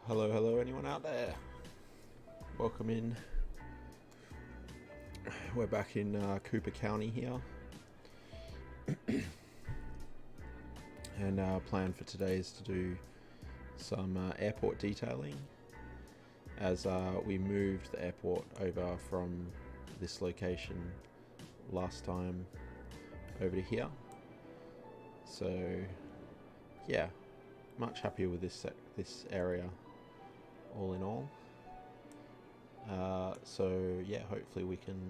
Hello, anyone out there? Welcome in. We're back in Cooper County here. And our plan for today is to do some airport detailing, as we moved the airport over from this location last time over to here. So yeah, much happier with this area all in all. So yeah, hopefully we can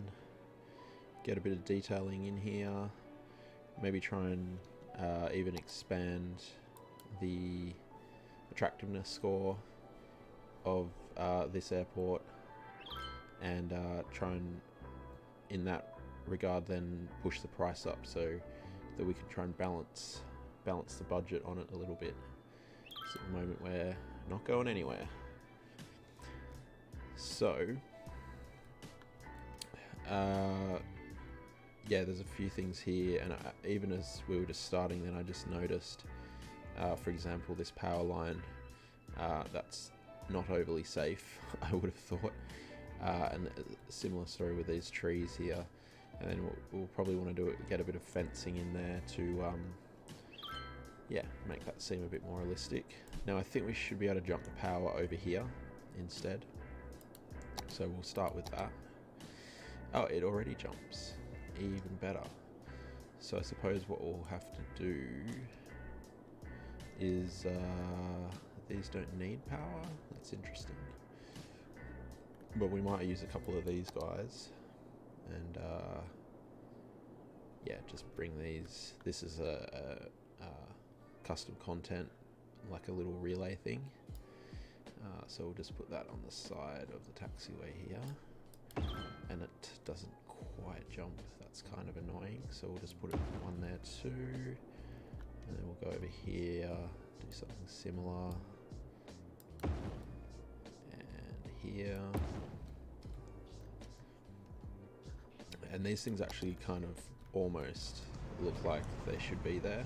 get a bit of detailing in here, maybe try and even expand the attractiveness score of this airport, and try and in that regard then push the price up so that we can try and balance the budget on it a little bit. So at the moment we're not going anywhere. So yeah, there's a few things here, and even as we were just starting, then I just noticed, for example, this power line, that's not overly safe, I would have thought, and a similar story with these trees here. And then we'll probably want to get a bit of fencing in there to yeah, make that seem a bit more realistic. Now I think we should be able to jump the power over here instead, so we'll start with that. Oh, it already jumps, even better. So I suppose what we'll have to do is these don't need power. That's interesting, but we might use a couple of these guys and yeah, just bring these. This is a custom content, like a little relay thing, so we'll just put that on the side of the taxiway here, and it doesn't quite jump. That's kind of annoying, so we'll just put it on there too, and then we'll go over here, do something similar, and here. And these things actually kind of almost look like they should be there.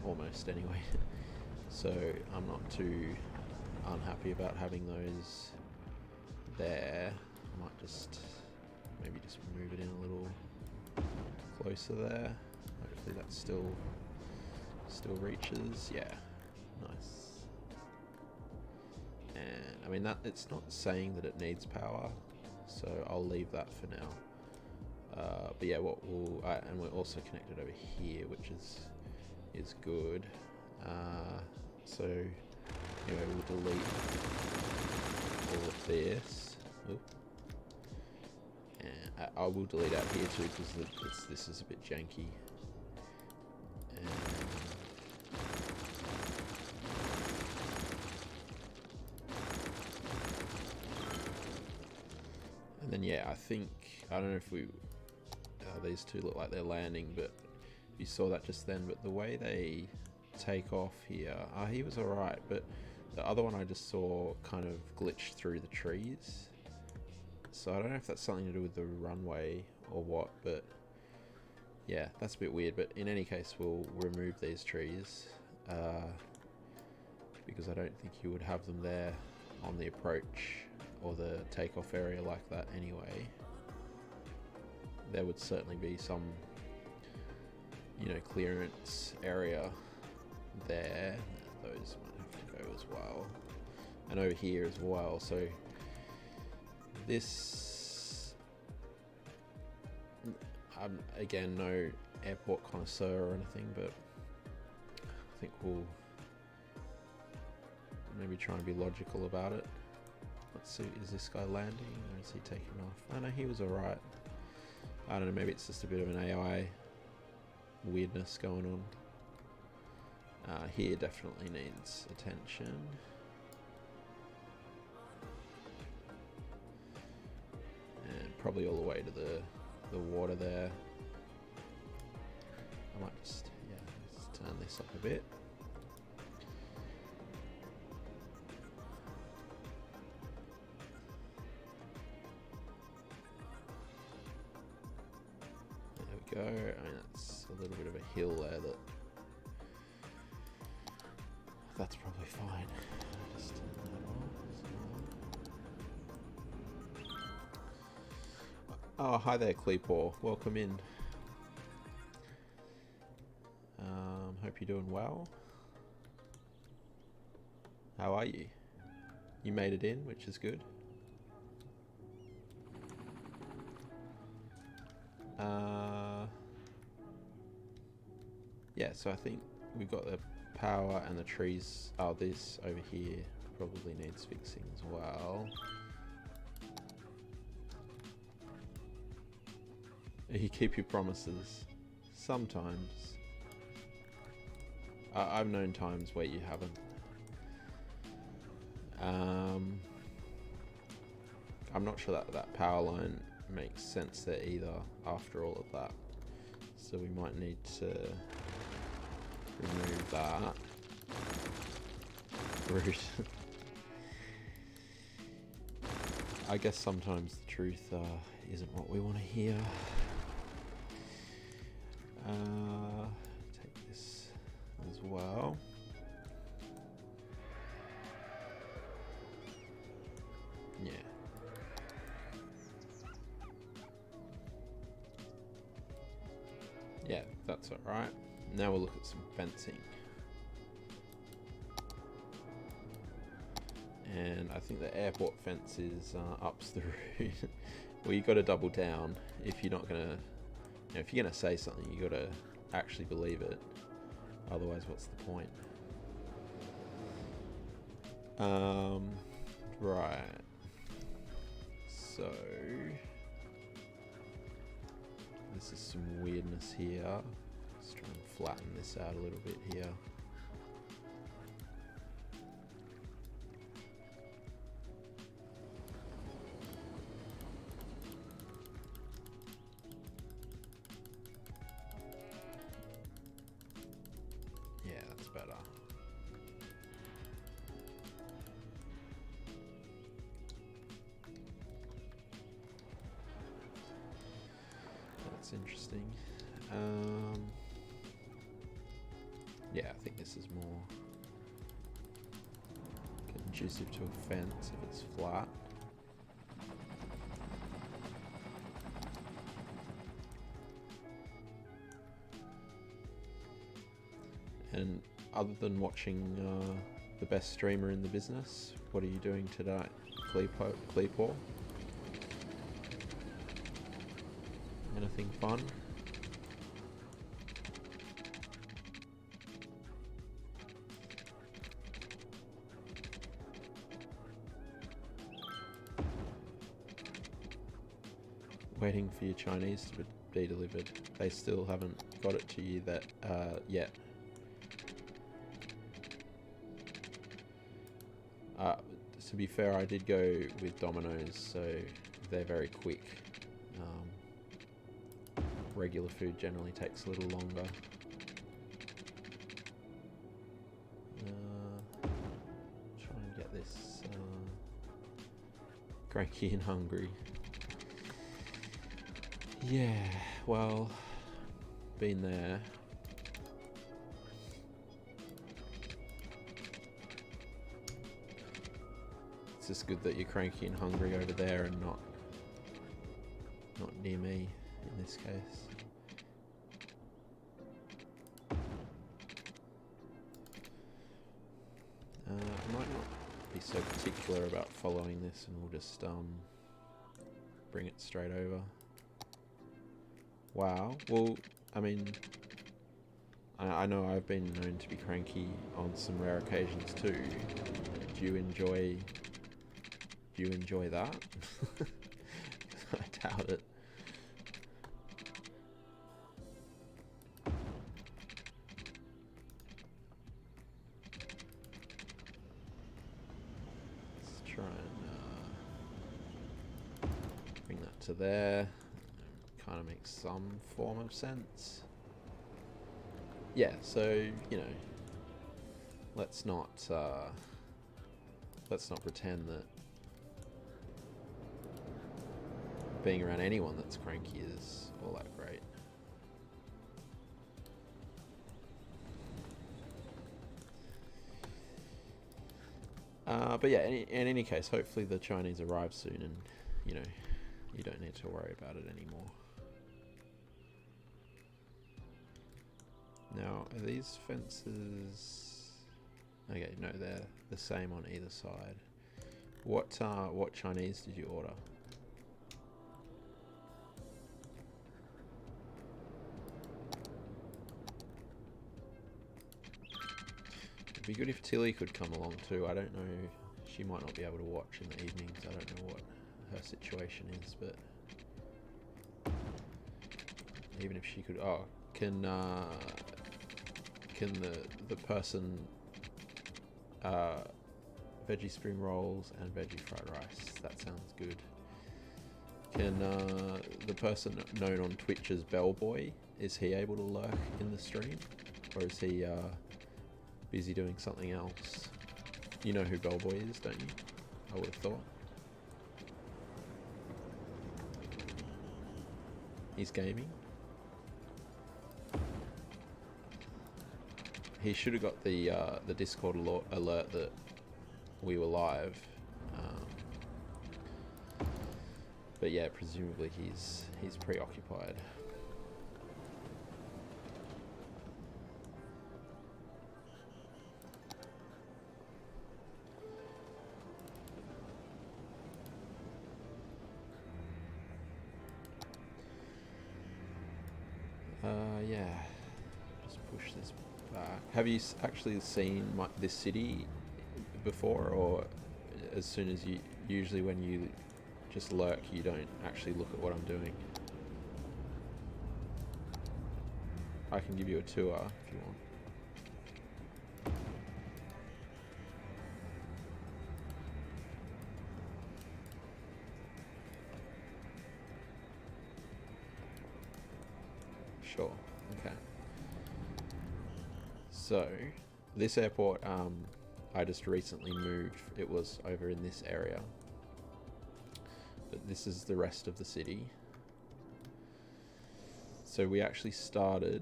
Almost, anyway. So I'm not too unhappy about having those there. I might just maybe just move it in a little closer there. Hopefully that still reaches. Yeah, nice. And I mean, that it's not saying that it needs power, so I'll leave that for now. But yeah, what we'll and we're also connected over here, which is good. So anyway, we'll delete all of this. Oop. And I will delete out here too, because this is a bit janky. And then yeah, I don't know if these two look like they're landing, but you saw that just then. But the way they take off here, he was alright, but the other one I just saw kind of glitched through the trees. So I don't know if that's something to do with the runway or what, but yeah, that's a bit weird. But in any case, we'll remove these trees, because I don't think you would have them there on the approach or the takeoff area like that anyway. There would certainly be some, clearance area there. Those might have to go as well, and over here as well. So this, I'm again no airport connoisseur or anything, but I think we'll maybe try and be logical about it. Let's see, is this guy landing or is he taking off? I know he was alright. I don't know, maybe it's just a bit of an AI weirdness going on. Here definitely needs attention. And probably all the way to the water there. I might just, yeah, let's turn this up a bit. Go. I mean, that's a little bit of a hill there that's probably fine. Just turn that off. Oh, hi there, Cleepaw. Welcome in. Hope you're doing well. How are you? You made it in, which is good. Yeah, so I think we've got the power and the trees. Oh, this over here probably needs fixing as well. You keep your promises. Sometimes. I've known times where you haven't. I'm not sure that power line makes sense there either after all of that. So we might need to remove that. Rude. I guess sometimes the truth isn't what we want to hear. Take this as well. Yeah. Yeah, that's alright. Now we'll look at some fencing. And I think the airport fence is ups the route. Well, you got to double down if you're not gonna. You know, if you're gonna say something, you got to actually believe it. Otherwise, what's the point? Right. So this is some weirdness here. Let's try and flatten this out a little bit here. Yeah, that's better. That's interesting. Yeah, I think this is more conducive to a fence if it's flat. And other than watching the best streamer in the business, what are you doing tonight, Cleepaw? Anything fun? Waiting for your Chinese to be delivered. They still haven't got it to you that yet. To be fair, I did go with Domino's, so they're very quick. Regular food generally takes a little longer. Try and get this cranky and hungry. Yeah, well, been there. It's just good that you're cranky and hungry over there and not near me in this case. I might not be so particular about following this, and we'll just bring it straight over. Wow. Well, I mean, I know I've been known to be cranky on some rare occasions too. Do you enjoy that? I doubt it. Let's try and bring that to there. Kind of makes some form of sense. Yeah, so, you know, let's not pretend that being around anyone that's cranky is all that great. But yeah, in any case, hopefully the Chinese arrive soon, and you know, you don't need to worry about it anymore. Now, are these fences? Okay, no, they're the same on either side. What Chinese did you order? It'd be good if Tilly could come along too. I don't know. She might not be able to watch in the evenings. I don't know what her situation is, but even if she could, can the person veggie spring rolls and veggie fried rice? That sounds good. Can the person known on Twitch as Bellboy, is he able to lurk in the stream, or is he busy doing something else? You know who Bellboy is, don't you? I would have thought. He's gaming. He should have got the Discord alert that we were live. But yeah, presumably he's preoccupied. Yeah. Just push this back. Have you actually seen this city before, or as soon as you, usually when you just lurk, you don't actually look at what I'm doing? I can give you a tour if you want. Sure. Okay. So, this airport, I just recently moved. It was over in this area. But this is the rest of the city. So we actually started,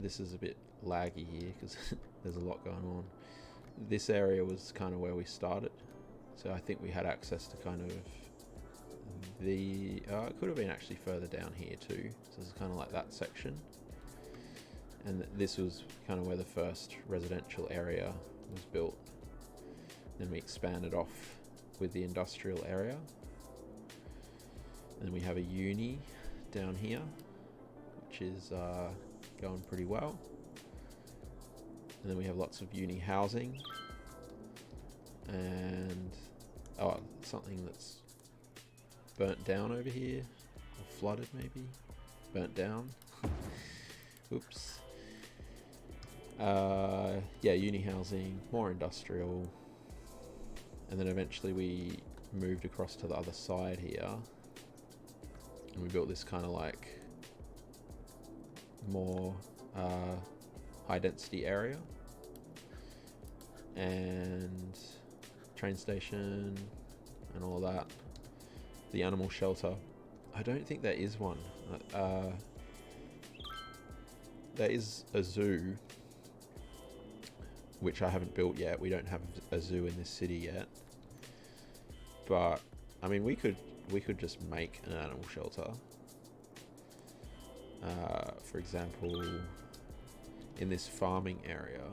this is a bit laggy here because there's a lot going on. This area was kind of where we started. So I think we had access to kind of the, it could have been actually further down here too. So this is kind of like that section. And this was kind of where the first residential area was built. Then we expanded off with the industrial area. Then we have a uni down here, which is going pretty well. And then we have lots of uni housing. And something that's burnt down over here, or flooded maybe, burnt down. Oops. Yeah, uni housing, more industrial, and then eventually we moved across to the other side here, and we built this kind of like more high density area, and train station and all that. The animal shelter, I don't think there is one. There is a zoo, which I haven't built yet. We don't have a zoo in this city yet, but I mean we could just make an animal shelter. For example, in this farming area,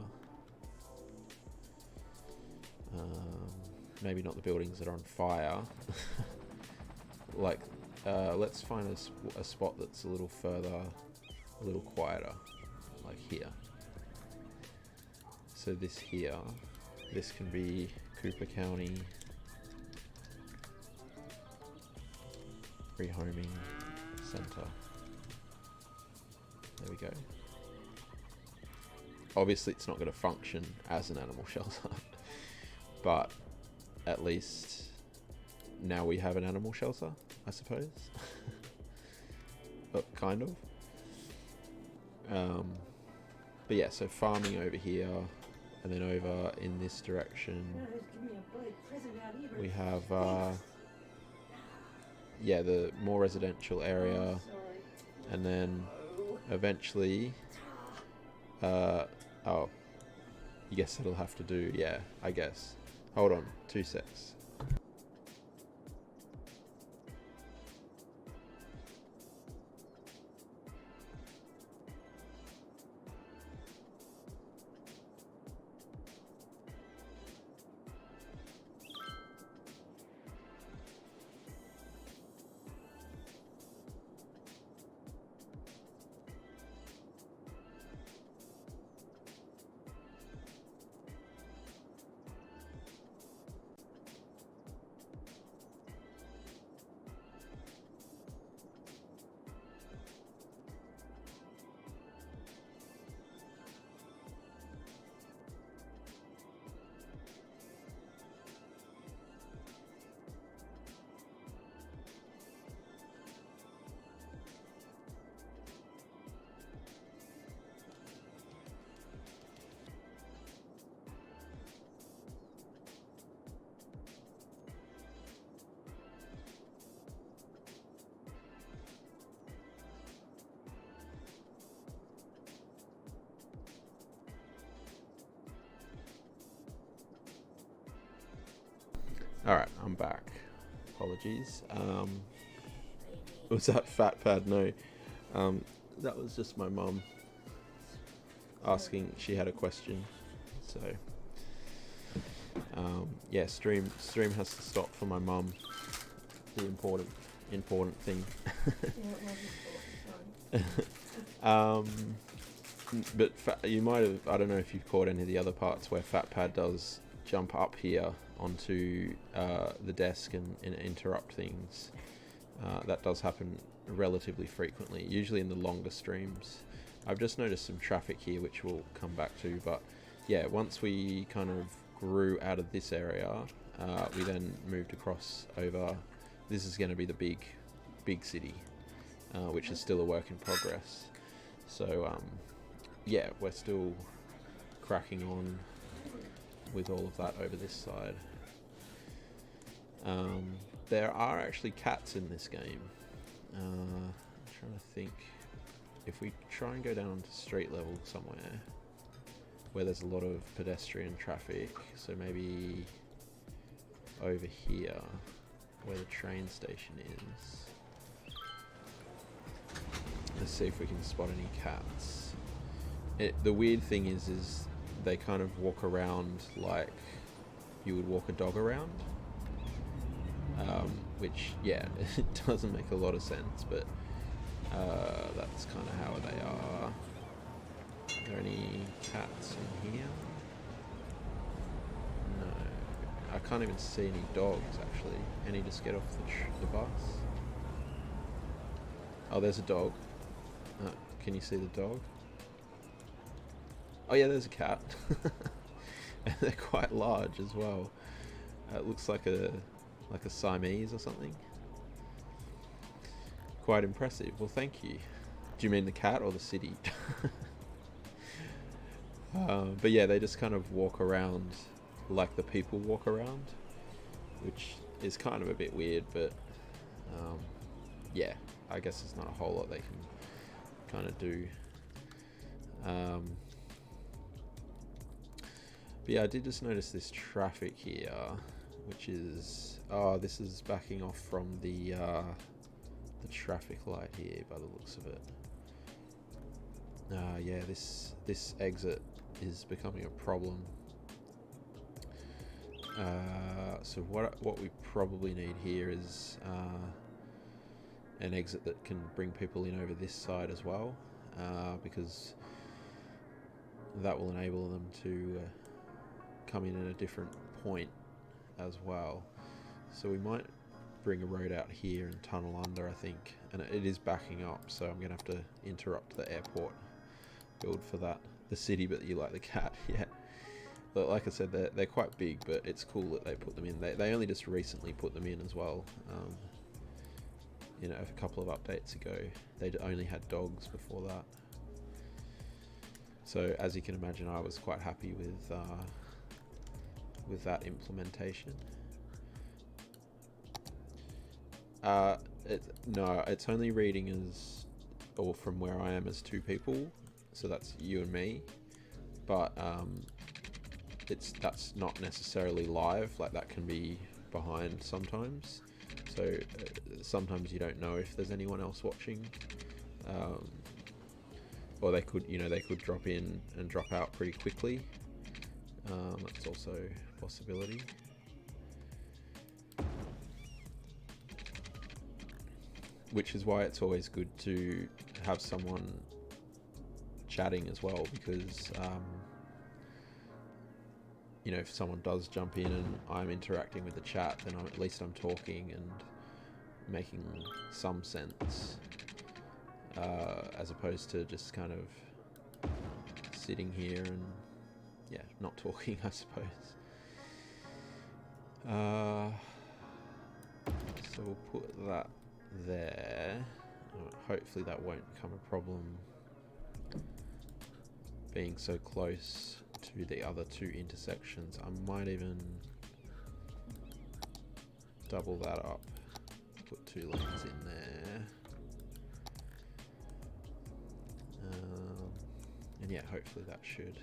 maybe not the buildings that are on fire. Like, let's find a spot that's a little further, a little quieter, like here. So this here, this can be Cooper County Rehoming Center. There we go. Obviously it's not going to function as an animal shelter, but at least now we have an animal shelter, I suppose. But kind of. But yeah, so farming over here, and then over in this direction we have yeah, the more residential area, and then eventually I guess it'll have to do, yeah, I guess Hold on, 2 secs. Alright, I'm back. Apologies. Was that fat pad? No. That was just my mum asking, she had a question. So, yeah, stream has to stop for my mum. The important thing. But you might have, I don't know if you've caught any of the other parts where Fat Pad does jump up here onto the desk and interrupt things. That does happen relatively frequently, usually in the longer streams. I've just noticed some traffic here which we'll come back to, but yeah, once we kind of grew out of this area, we then moved across over. This is going to be the big city, which is still a work in progress. So yeah, we're still cracking on with all of that over this side. There are actually cats in this game. I'm trying to think. If we try and go down to street level somewhere where there's a lot of pedestrian traffic, so maybe over here where the train station is. Let's see if we can spot any cats. The weird thing is they kind of walk around like you would walk a dog around, which, yeah, it doesn't make a lot of sense, but that's kind of how they are. Are there any cats in here? No. I can't even see any dogs, actually. I need to just get off the bus. Oh, there's a dog. Can you see the dog? Oh yeah, there's a cat. And they're quite large as well. It looks like a Siamese or something. Quite impressive. Well, thank you. Do you mean the cat or the city? But yeah, they just kind of walk around like the people walk around, which is kind of a bit weird, but yeah, I guess there's not a whole lot they can kind of do. But yeah, I did just notice this traffic here, which is, this is backing off from the traffic light here by the looks of it. Yeah, this exit is becoming a problem. So what we probably need here is an exit that can bring people in over this side as well, because that will enable them to come in at a different point as well. So we might bring a road out here and tunnel under, I think, and it is backing up, so I'm gonna have to interrupt the airport build for that. The city, but you like the cat. Yeah, but like I said, they're quite big, but it's cool that they put them in. They only just recently put them in as well. You know, a couple of updates ago. They'd only had dogs before that. So as you can imagine, I was quite happy with that implementation. No, it's only reading as, or from where I am, as 2 people, so that's you and me. But that's not necessarily live. Like, that can be behind sometimes. So sometimes you don't know if there's anyone else watching, or they could, they could drop in and drop out pretty quickly. That's also a possibility. Which is why it's always good to have someone chatting as well, because if someone does jump in and I'm interacting with the chat, then at least I'm talking and making some sense, as opposed to just kind of sitting here and not talking, I suppose. So we'll put that there. Hopefully that won't become a problem being so close to the other two intersections. I might even double that up, put 2 lanes in there, and yeah, hopefully that should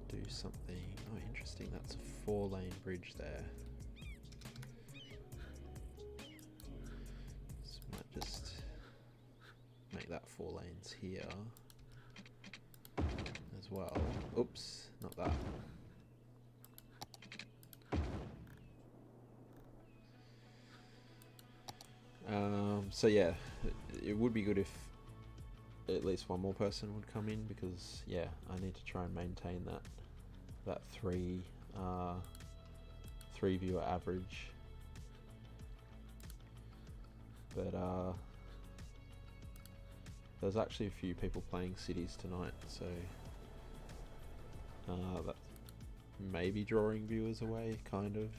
do something. Oh, interesting, that's a 4-lane bridge there. So might just make that 4 lanes here as well. Oops, not that. So yeah, it would be good if at least one more person would come in, because I need to try and maintain that 3 viewer average. But there's actually a few people playing Cities tonight, so that may be drawing viewers away, kind of.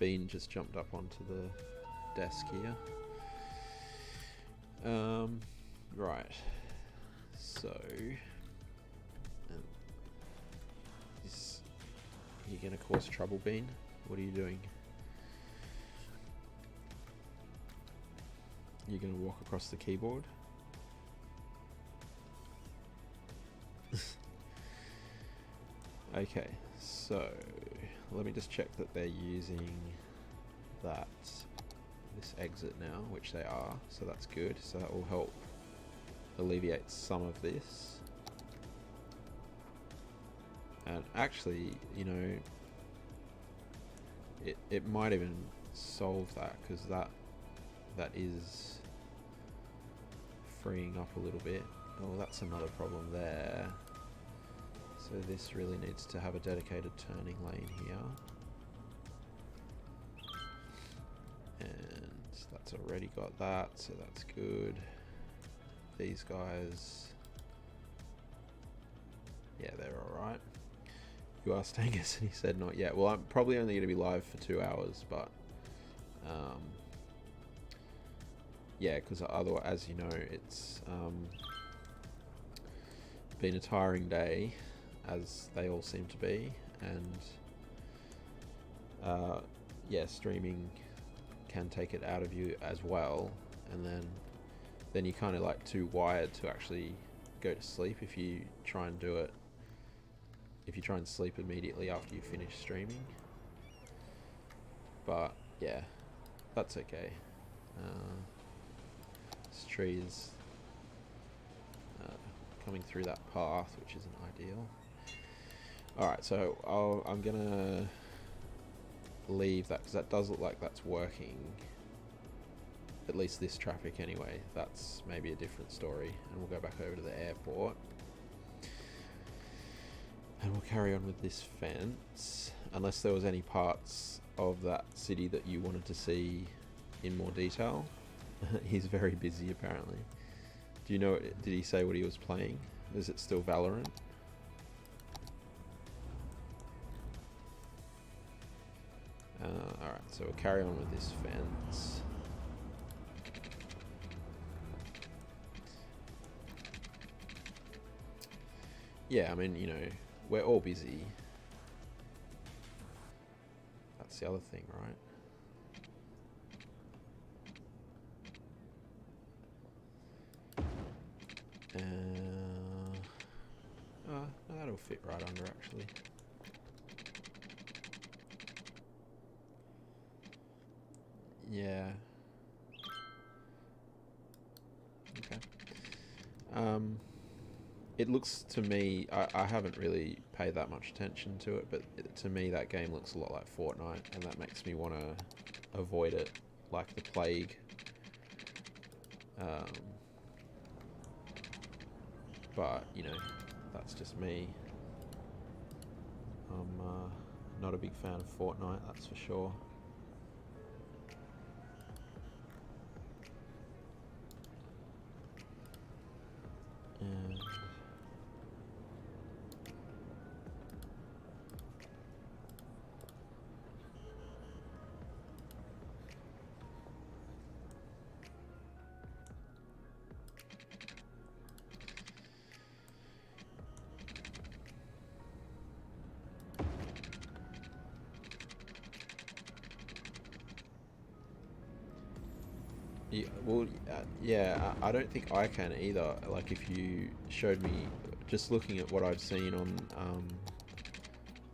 Bean just jumped up onto the desk here. Right. So, you're gonna cause trouble, Bean? What are you doing? You're gonna walk across the keyboard? Okay, so let me just check that they're using this exit now, which they are, so that's good. So that will help alleviate some of this. And actually, it might even solve that, because that is freeing up a little bit. Oh, that's another problem there. So this really needs to have a dedicated turning lane here. And that's already got that, so that's good. These guys, yeah, they're alright. You asked Angus and he said not yet. Well, I'm probably only going to be live for 2 hours, but yeah, because otherwise, as you know, it's been a tiring day, as they all seem to be, and yeah, streaming can take it out of you as well, and then you're kind of like too wired to actually go to sleep if you try and do it. If you try and sleep immediately after you finish streaming. But yeah, that's okay. This tree is coming through that path, which isn't ideal. Alright, so I'm gonna leave that, because that does look like that's working. At least this traffic anyway. That's maybe a different story. And we'll go back over to the airport. And we'll carry on with this fence. Unless there was any parts of that city that you wanted to see in more detail. He's very busy apparently. Do you know, did he say what he was playing? Is it still Valorant? Alright, so we'll carry on with this fence. Yeah, I mean, we're all busy. That's the other thing, right? that'll fit right under actually. Yeah. Okay. It looks to me, I haven't really paid that much attention to it, but to me that game looks a lot like Fortnite, and that makes me want to avoid it like the plague. But, you know, that's just me. I'm not a big fan of Fortnite, that's for sure. And yeah, well, yeah, I don't think I can either. Like, if you showed me, just looking at what I've seen on,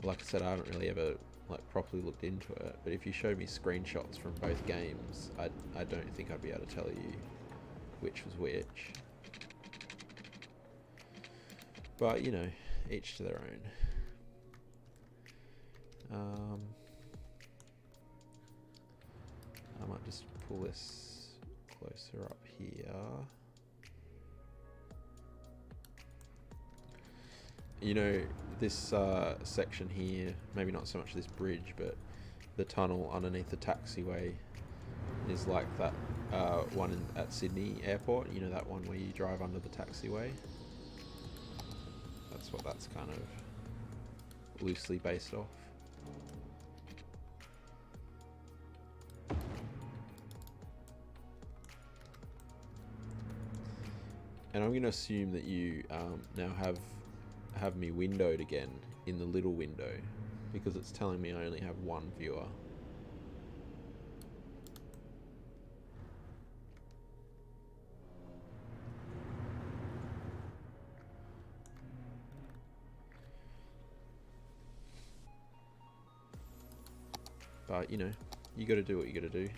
like I said, I haven't really ever like properly looked into it. But if you showed me screenshots from both games, I don't think I'd be able to tell you which was which. But you know, each to their own. I might just pull this closer up here. You know, this section here, maybe not so much this bridge, but the tunnel underneath the taxiway is like that one at Sydney Airport. You know, that one where you drive under the taxiway? That's what that's kind of loosely based off. And I'm going to assume that you now have me windowed again in the little window, because it's telling me I only have one viewer. But you know, you got to do what you got to do.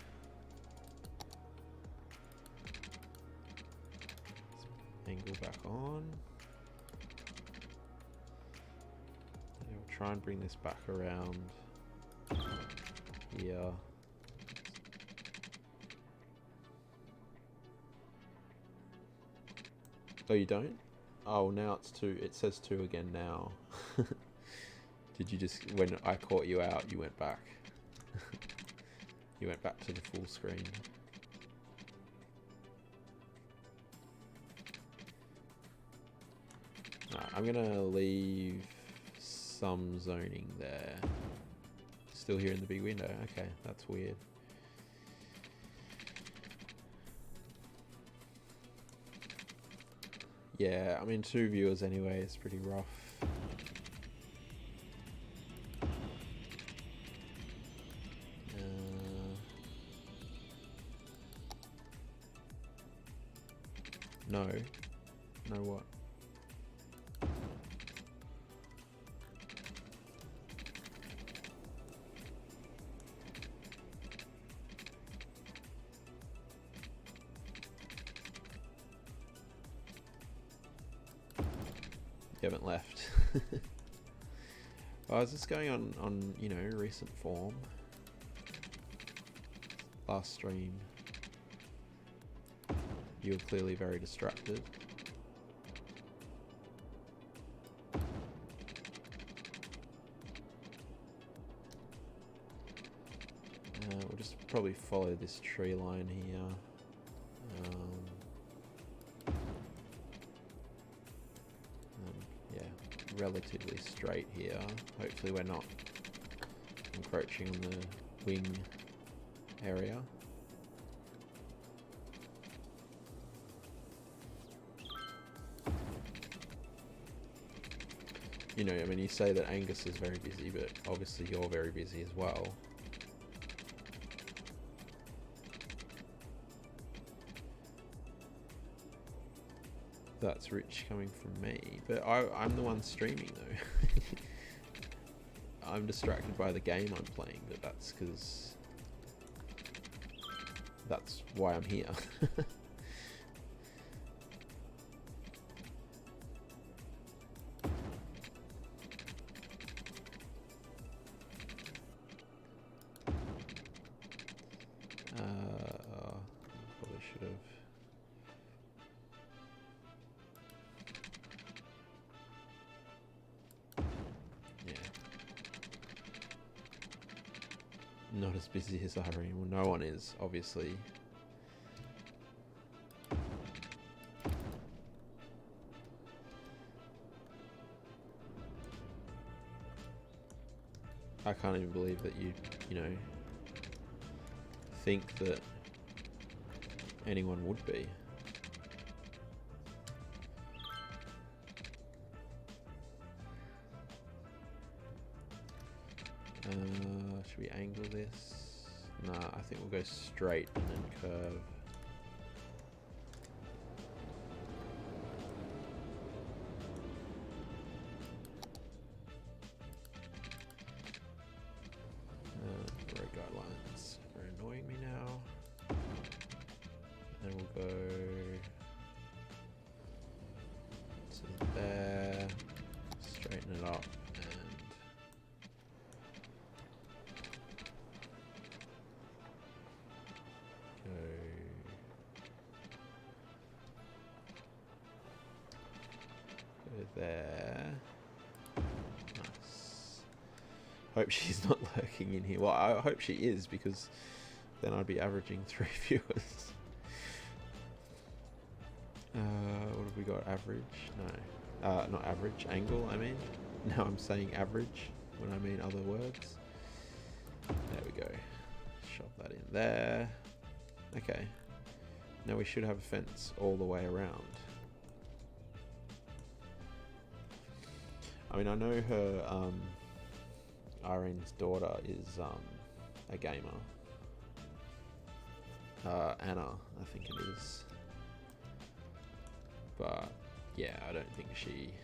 Angle back on. Yeah, we'll try and bring this back around here. Oh, you don't? Oh, now it's 2. It says 2 again now. Did you just, when I caught you out, you went back? You went back to the full screen. Right, I'm gonna leave some zoning there. Still here in the big window. Okay, that's weird. Yeah, I mean 2 viewers anyway, it's pretty rough. No. No what? You haven't left. Oh, is this going on, you know, recent form? Last stream, you were clearly very distracted. We'll just probably follow this tree line here. Yeah, relatively straight here. Hopefully we're not encroaching on the wing area. You know, I mean, you say that Angus is very busy, but obviously you're very busy as well. That's rich coming from me, but I'm the one streaming though. I'm distracted by the game I'm playing, but that's because that's why I'm here. Probably should have. Not as busy as Irene. Well, no one is, obviously. I can't even believe that you know, think that anyone would be. Should we angle this? Nah, I think we'll go straight and then curve. Road guidelines are annoying me now. And we'll go to there, straighten it up. There. Nice. Hope she's not lurking in here. Well, I hope she is, because then I'd be averaging 3 viewers. What have we got? Average? No. Not average. Angle, I mean. Now I'm saying average when I mean other words. There we go. Shove that in there. Okay. Now we should have a fence all the way around. I mean, I know her, Irene's daughter is a gamer. Anna, I think it is. But yeah, I don't think she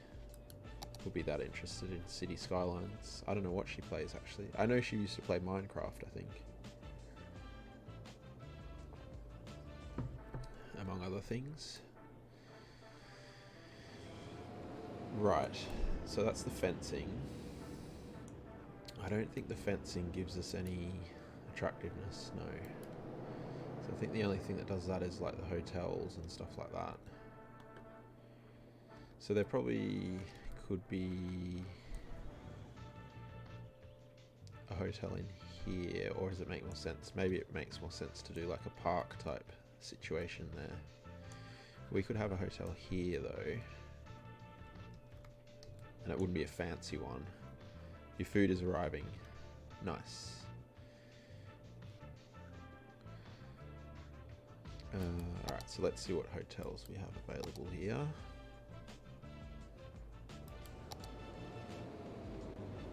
will be that interested in City Skylines. I don't know what she plays actually. I know she used to play Minecraft, I think. Among other things. Right. So that's the fencing. I don't think the fencing gives us any attractiveness, no. So I think the only thing that does that is like the hotels and stuff like that. So there probably could be a hotel in here, or does it make more sense? Maybe it makes more sense to do like a park type situation there. We could have a hotel here though. And it wouldn't be a fancy one. Your food is arriving. Nice. Alright, so let's see what hotels we have available here.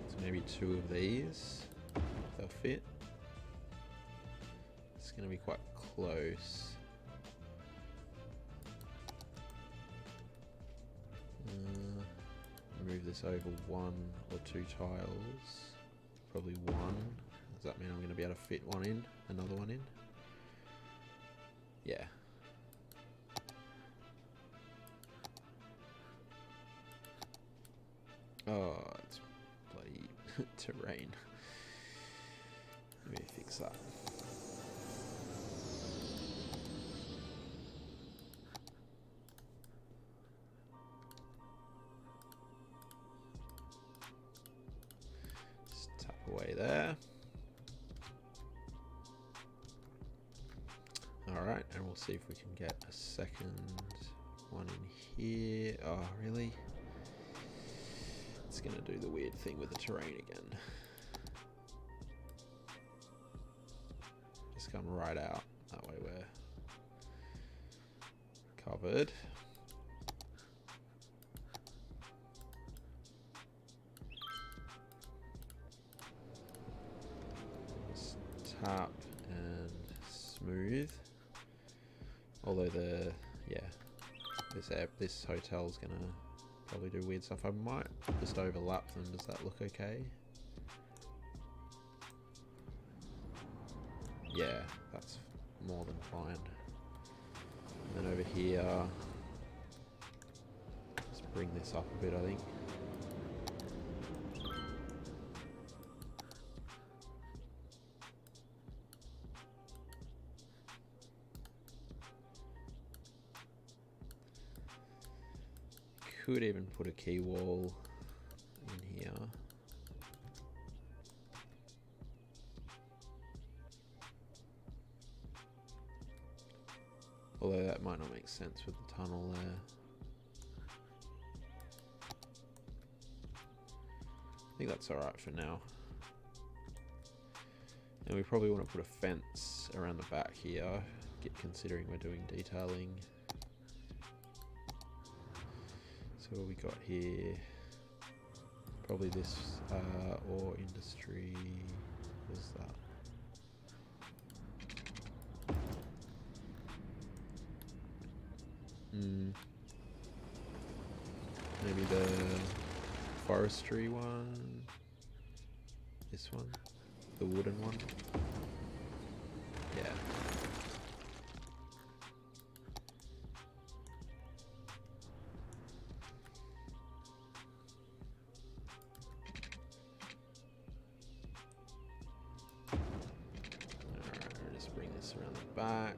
So maybe 2 of these. They'll fit. It's going to be quite close. Move this over 1 or 2 tiles. Probably 1. Does that mean I'm going to be able to fit one in? Another one in? Yeah. Oh, it's bloody terrain. Let me fix that. Away there. Alright, and we'll see if we can get a second one in here. Oh, really? It's gonna do the weird thing with the terrain again. Just come right out. That way we're covered. Tap and smooth, although the This hotel's gonna probably do weird stuff. I might just overlap them. Does that look okay? Yeah, that's more than fine. And then over here, let's bring this up a bit, I think. Could even put a key wall in here. Although that might not make sense with the tunnel there. I think that's alright for now. And we probably want to put a fence around the back here, considering we're doing detailing. So what we got here? Probably this, or industry. What's that? Maybe the forestry one. This one, the wooden one. Yeah. Alright, just bring this around the back.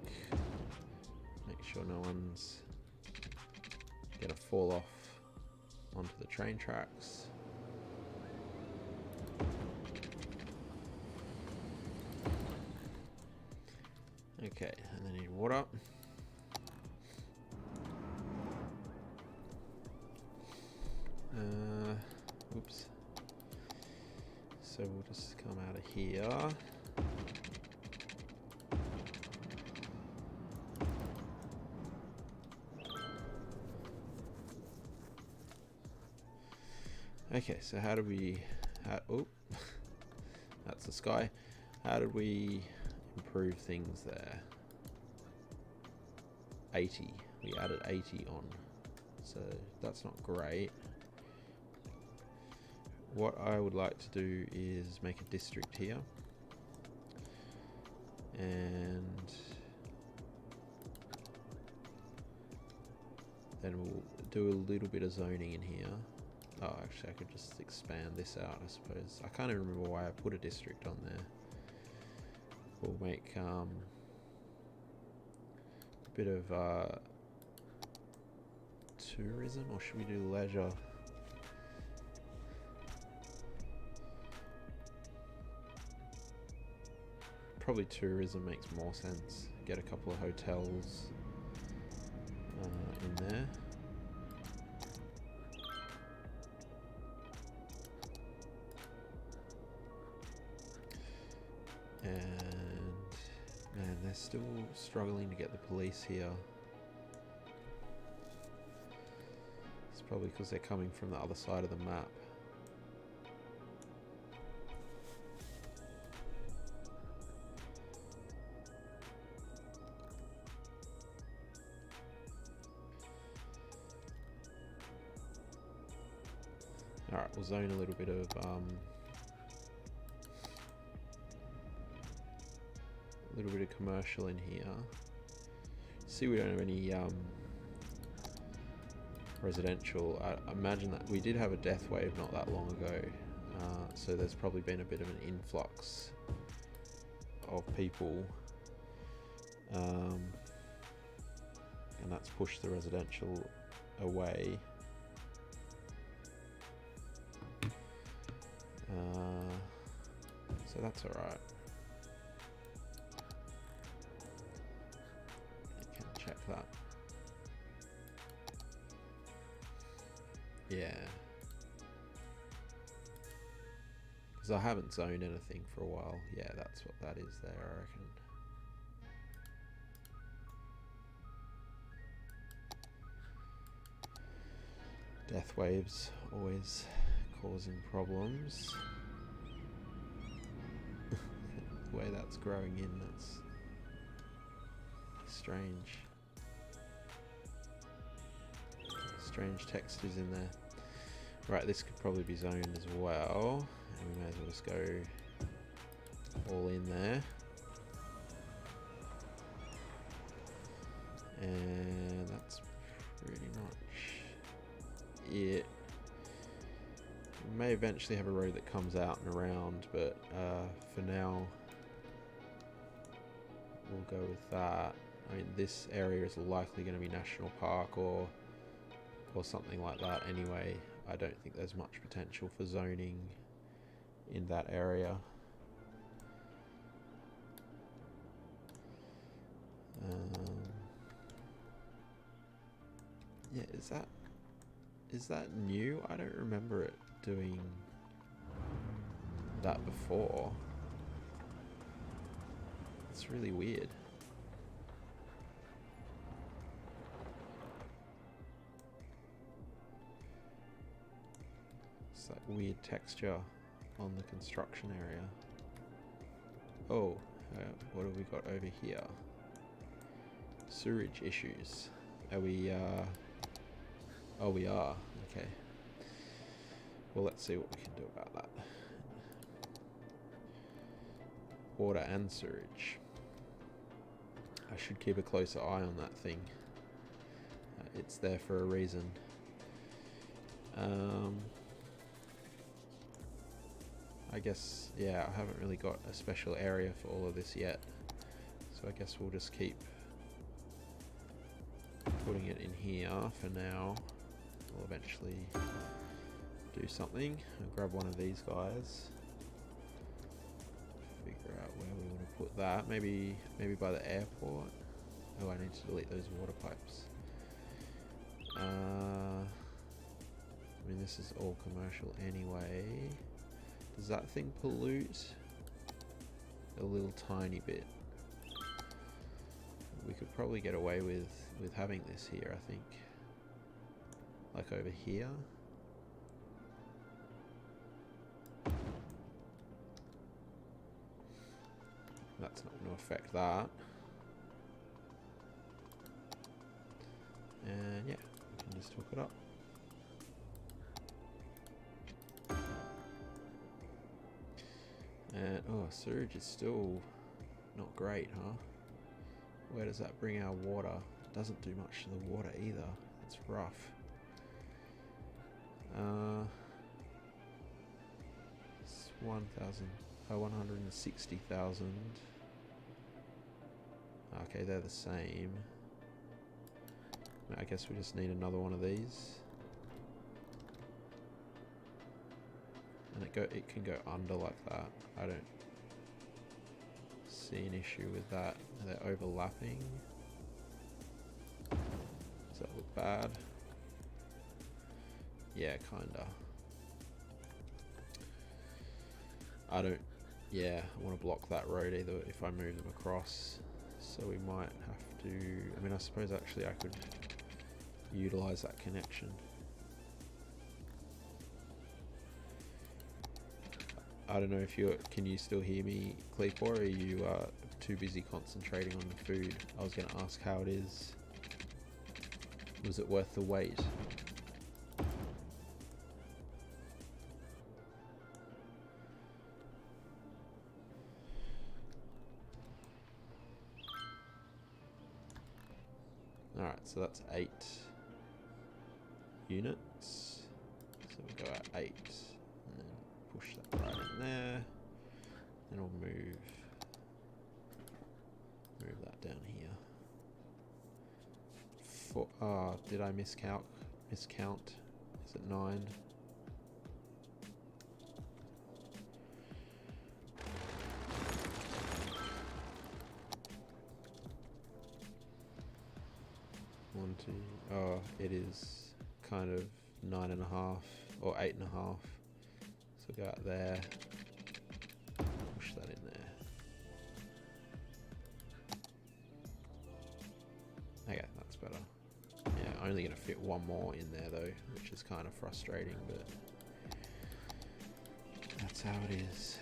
Make sure no one's gonna fall off onto the train tracks. Okay, and then need water. Oops. So we'll just come out of here. Okay, so how do we... oh, that's the sky. How did we improve things there? 80. We added 80 on. So that's not great. What I would like to do is make a district here. And then we'll do a little bit of zoning in here. Oh, actually I could just expand this out, I suppose. I can't even remember why I put a district on there. We'll make a bit of tourism, or should we do leisure? Probably tourism makes more sense. Get a couple of hotels in there. And man, they're still struggling to get the police here. It's probably because they're coming from the other side of the map. Alright, we'll zone a little bit of commercial in here. See, we don't have any residential. I imagine that we did have a death wave not that long ago, so there's probably been a bit of an influx of people, and that's pushed the residential away. So that's alright. You can check that. Yeah. Because I haven't zoned anything for a while. Yeah, that's what that is there, I reckon. Death waves always causing problems. The way that's growing in, that's strange. strange textures in there. Right, this could probably be zoned as well, and we may as well just go all in there. And that's pretty much it. We may eventually have a road that comes out and around, but for now we'll go with that. I mean, this area is likely going to be national park or something like that anyway. I don't think there's much potential for zoning in that area. Yeah, is that new? I don't remember it doing that before. It's really weird. It's that weird texture on the construction area. Oh, what have we got over here? Sewerage issues. Are we, oh, we are. Okay. Well, let's see what we can do about that. Water and sewage. I should keep a closer eye on that thing. It's there for a reason. I guess, yeah, I haven't really got a special area for all of this yet. So I guess we'll just keep putting it in here for now. We'll eventually do something. I'll grab one of these guys. Figure out where we want to put that. Maybe by the airport. Oh, I need to delete those water pipes. I mean, this is all commercial anyway. Does that thing pollute? A little tiny bit. We could probably get away with having this here, I think. Like over here. That's not going to affect that. And yeah, we can just hook it up. And oh, surge is still not great, huh? Where does that bring our water? Doesn't do much to the water either. It's rough. It's 160,000. Okay, they're the same. I guess we just need another one of these. And it can go under like that. I don't see an issue with that. They're overlapping. Does that look bad? Yeah, kinda. Yeah, I want to block that road either if I move them across. So we might have to, I mean, I suppose actually I could utilize that connection. I don't know if can you still hear me, Cleep, or are you too busy concentrating on the food? I was going to ask how it is. Was it worth the wait? Alright, so that's 8 units. So we go at 8. Push that right in there. Then we'll move that down here. Did I miscount? Is it 9? One, two. Oh, it is kind of 9.5 or 8.5. So go out there, push that in there. Okay, that's better. Yeah, only going to fit one more in there though, which is kind of frustrating, but that's how it is.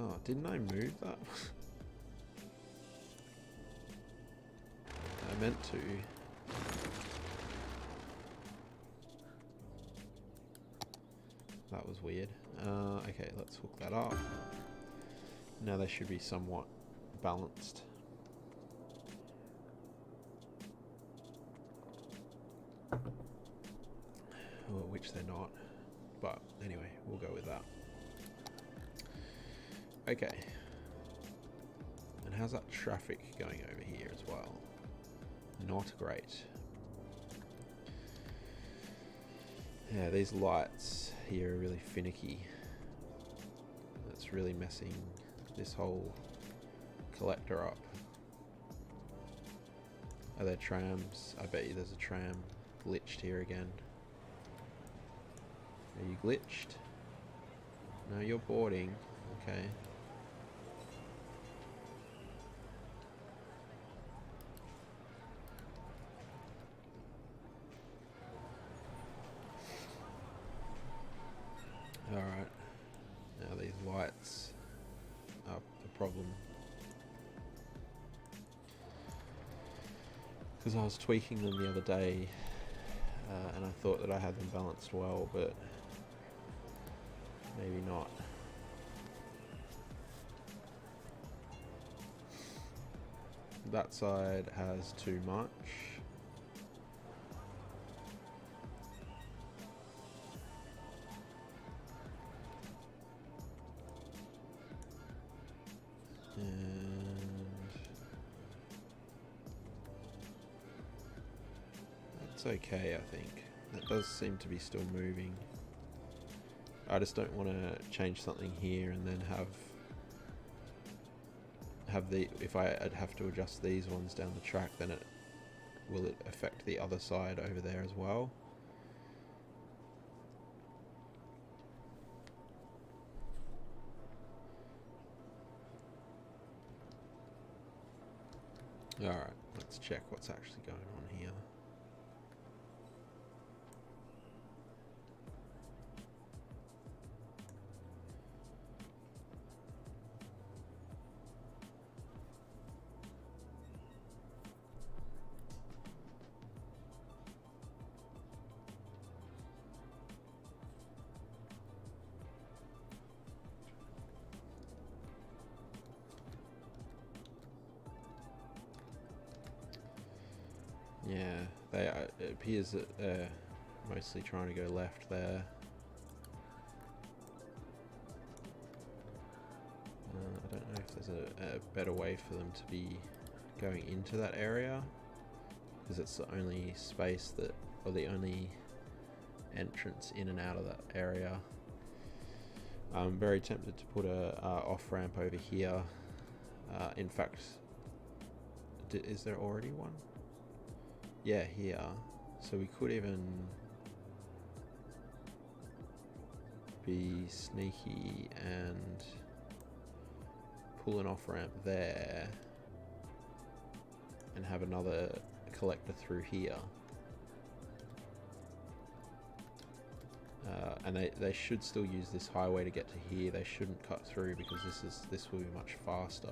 Oh, didn't I move that? meant to. That was weird. Okay, let's hook that up. Now they should be somewhat balanced. Well, which they're not. But anyway, we'll go with that. Okay. And how's that traffic going over here as well? Not great. Yeah, these lights here are really finicky. That's really messing this whole collector up. Are there trams? I bet you there's a tram glitched here again. Are you glitched? No, you're boarding. Okay. Alright. Now these lights are the problem. Because I was tweaking them the other day and I thought that I had them balanced well, but maybe not. That side has too much. And that's okay, I think. That does seem to be still moving. I just don't want to change something here and then have the, if I'd have to adjust these ones down the track, then will it affect the other side over there as well? Alright, let's check what's actually going on here. Yeah, it appears that they're mostly trying to go left there. I don't know if there's a better way for them to be going into that area, because it's the only space that, or the only entrance in and out of that area. I'm very tempted to put a off-ramp over here. In fact, is there already one? Yeah, here. So we could even be sneaky and pull an off-ramp there and have another collector through here. And they should still use this highway to get to here. They shouldn't cut through because this will be much faster.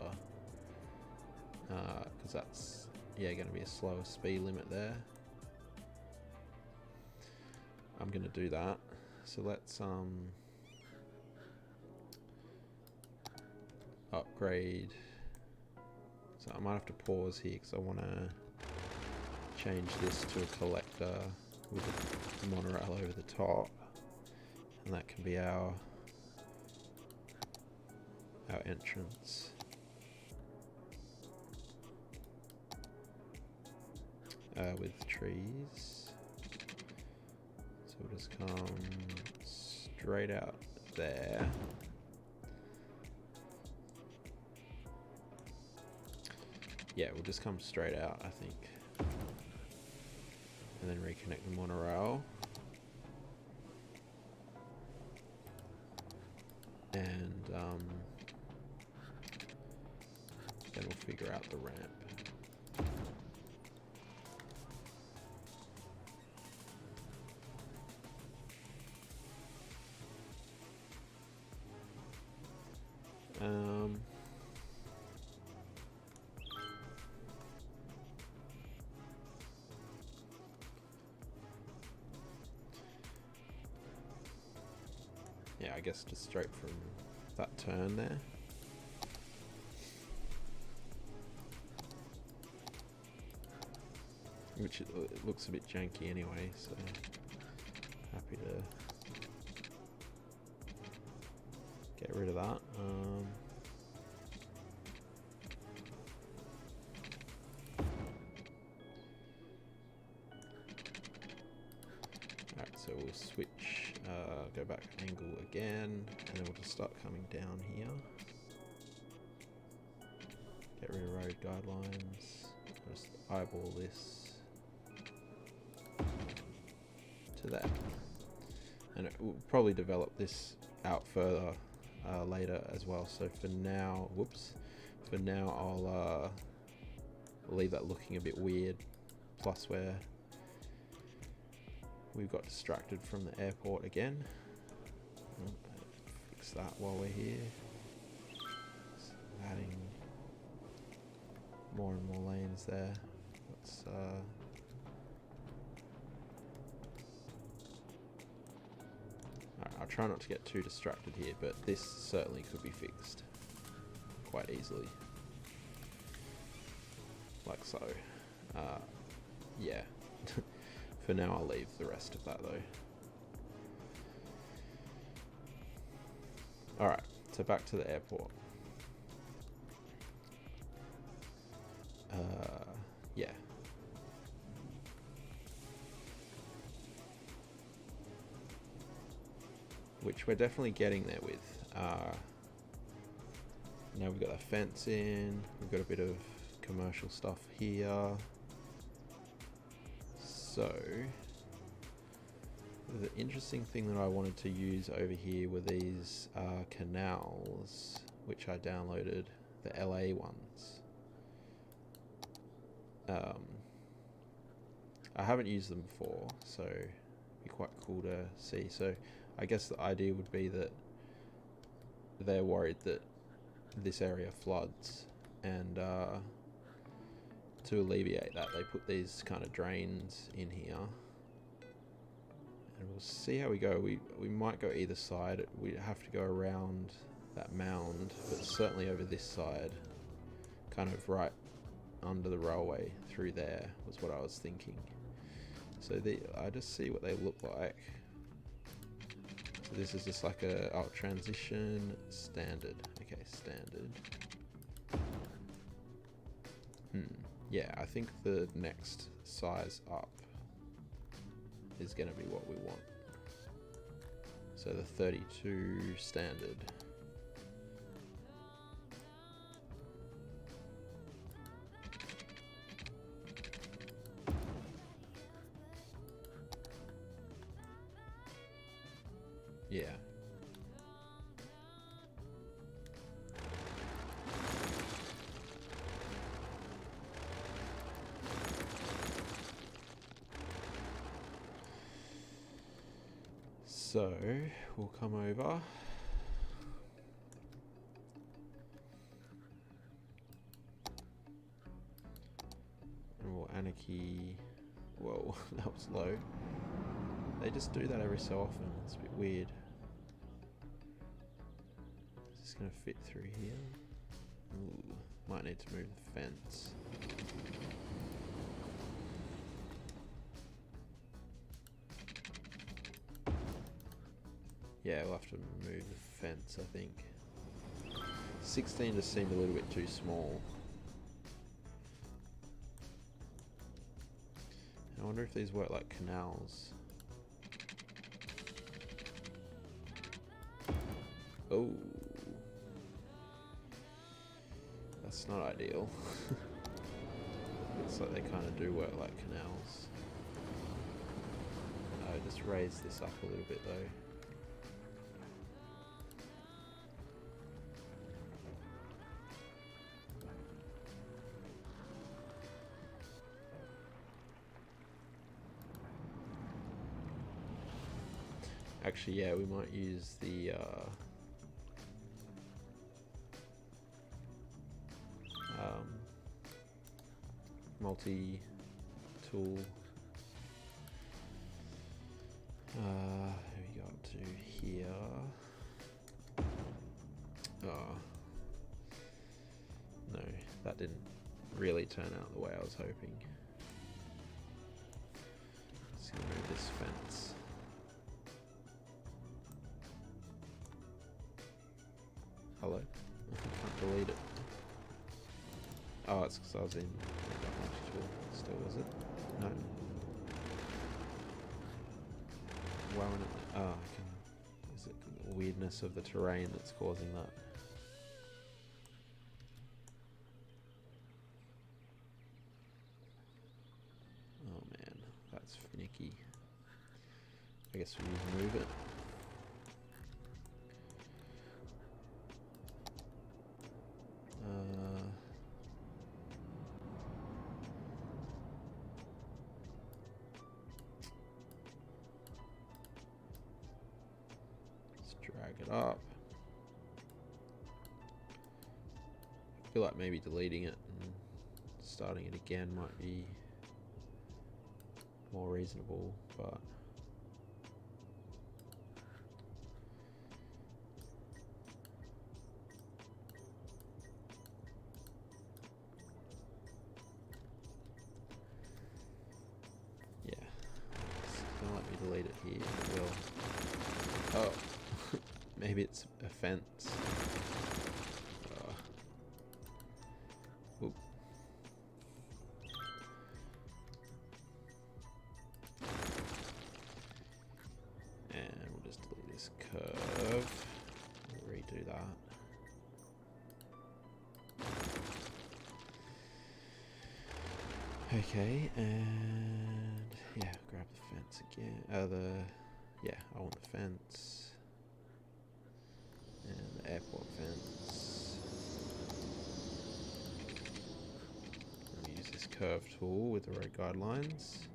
Because that's, yeah, going to be a slower speed limit there. I'm going to do that. So let's upgrade. So I might have to pause here because I want to change this to a collector with a monorail over the top, and that can be our entrance. With trees. So we'll just come straight out there. Yeah, we'll just come straight out, I think. And then reconnect the monorail. And then we'll figure out the ramp. yeah, I guess just straight from that turn there. Which it looks a bit janky anyway, so happy to get rid of that. Alright, so we'll switch, go back angle again, and then we'll just start coming down here. Get rid of road guidelines, just eyeball this to there. And we'll probably develop this out further later as well. So for now, for now I'll leave that looking a bit weird. Plus we've got distracted from the airport again. Fix that while we're here. Just adding more and more lanes there. Let's I'll try not to get too distracted here, but this certainly could be fixed quite easily. Like so. Yeah. For now I'll leave the rest of that though. Alright, so back to the airport. Yeah. Which we're definitely getting there with. Now we've got a fence in, we've got a bit of commercial stuff here. So, the interesting thing that I wanted to use over here were these canals, which I downloaded, the LA ones. I haven't used them before, so it'd be quite cool to see. So I guess the idea would be that they're worried that this area floods, and to alleviate that they put these kind of drains in here, and we'll see how we go. We might go either side. We have to go around that mound, but certainly over this side, kind of right under the railway through there was what I was thinking. So I just see what they look like. So this is just like a transition standard. Okay, standard. Yeah, I think the next size up is going to be what we want. So the 32 standard. Yeah. So we'll come over. And we'll anarchy. Whoa, that was low. They just do that every so often. It's a bit weird. Is this going to fit through here? Ooh, might need to move the fence. Yeah, we'll have to move the fence, I think. 16 just seemed a little bit too small. I wonder if these work like canals. Oh, that's not ideal. Looks like they kind of do work like canals. Just raise this up a little bit though. Actually, yeah, we might use the multi-tool. Here we go up to here. Oh. No, that didn't really turn out the way I was hoping. Just gonna move this fence. Hello? I can't delete it. Oh, it's because I was in multi-tool. Still, was it? No. Why wouldn't it? Oh, I can. Is it the weirdness of the terrain that's causing that? Oh man, that's finicky. I guess we move it. Let's drag it up. I feel like maybe deleting it and starting it again might be more reasonable, but yeah, it's gonna let me delete it here. It will. Oh, maybe it's a fence. Oop. And we'll just delete this curve. We'll redo that. Okay, and yeah, grab the fence again. Yeah, I want the fence. And the airport fence. I'll use this curve tool with the road guidelines.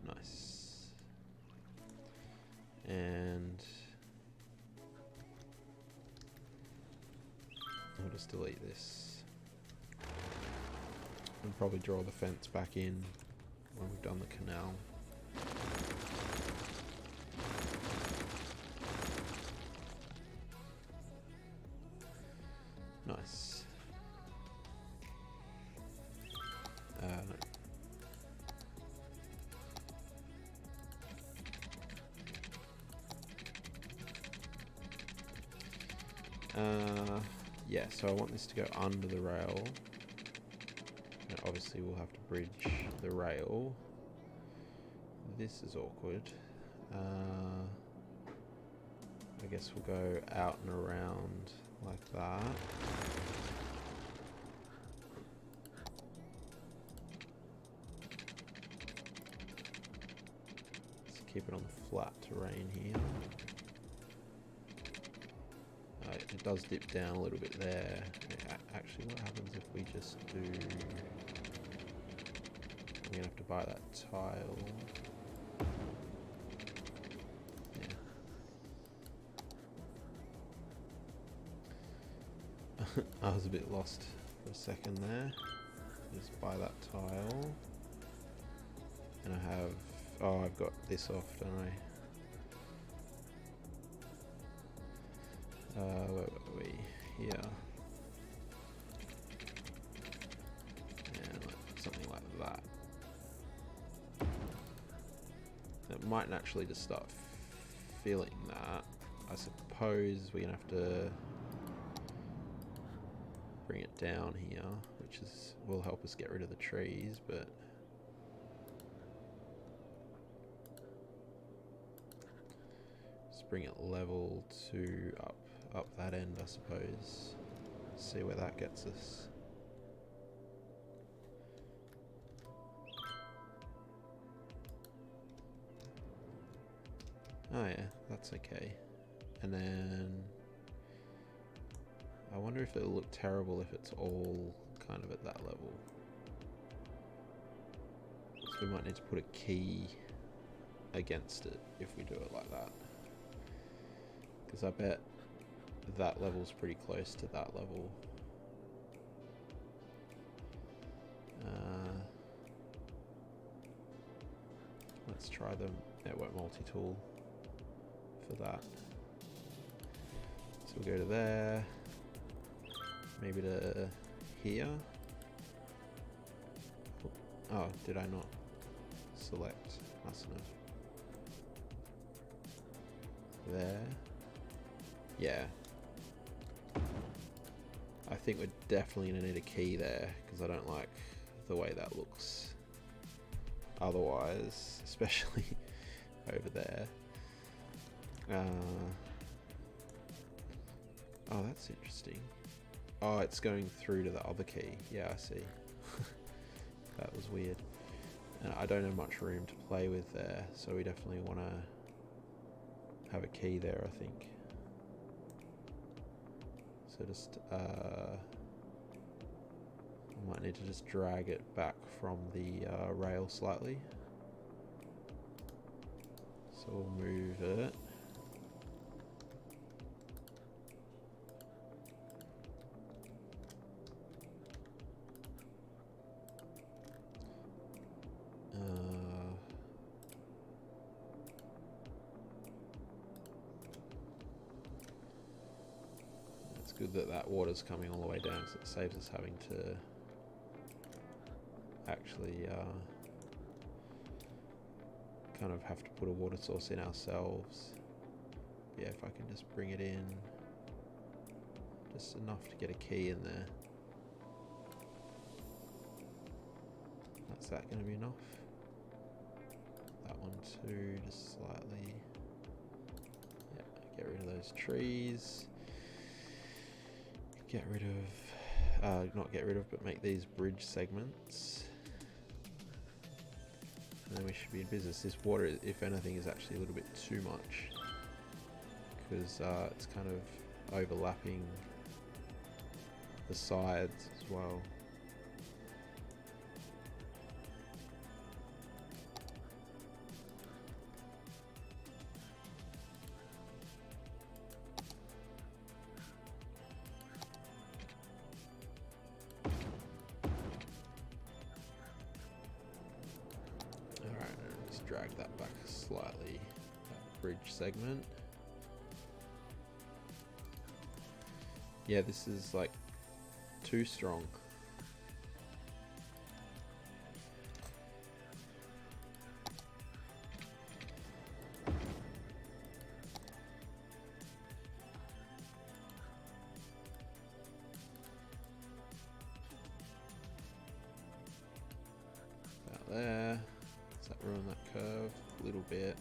Nice. And I'll just delete this. And probably draw the fence back in when we've done the canal. Nice. No. Yeah, so I want this to go under the rail. And obviously we'll have to bridge the rail. This is awkward. I guess we'll go out and around like that. Let's keep it on the flat terrain here. It does dip down a little bit there. Actually, what happens if we just do... We're going to have to buy that tile. Yeah. I was a bit lost for a second there. Just buy that tile. And I have... Oh, I've got this off, don't I? Where were we? Here. And something like that. It might naturally just start filling that. I suppose we're gonna have to bring it down here, which will help us get rid of the trees, but just bring it level to up that end, I suppose. See where that gets us. Oh yeah, that's okay. And then I wonder if it'll look terrible if it's all kind of at that level. So we might need to put a key against it if we do it like that. Because I bet that level's pretty close to that level. Let's try the network multi-tool for that. So we'll go to there, maybe to here. Oh, did I not select? Mustn't have. There. Yeah. I think we're definitely going to need a key there because I don't like the way that looks otherwise, especially over there. Oh, that's interesting. Oh, it's going through to the other key. Yeah, I see. That was weird. And I don't have much room to play with there, so we definitely want to have a key there, I think. So just, I might need to just drag it back from the rail slightly. So we'll move it. It's good that that water's coming all the way down, so it saves us having to actually kind of have to put a water source in ourselves. Yeah, if I can just bring it in just enough to get a key in there. That's that going to be enough? That one too, just slightly. Yeah, get rid of those trees. Get rid of, not get rid of, but make these bridge segments. And then we should be in business. This water, if anything, is actually a little bit too much because it's kind of overlapping the sides as well. Drag that back slightly, that bridge segment. Yeah, this is like too strong. About there. Does that ruin that curve? A little bit.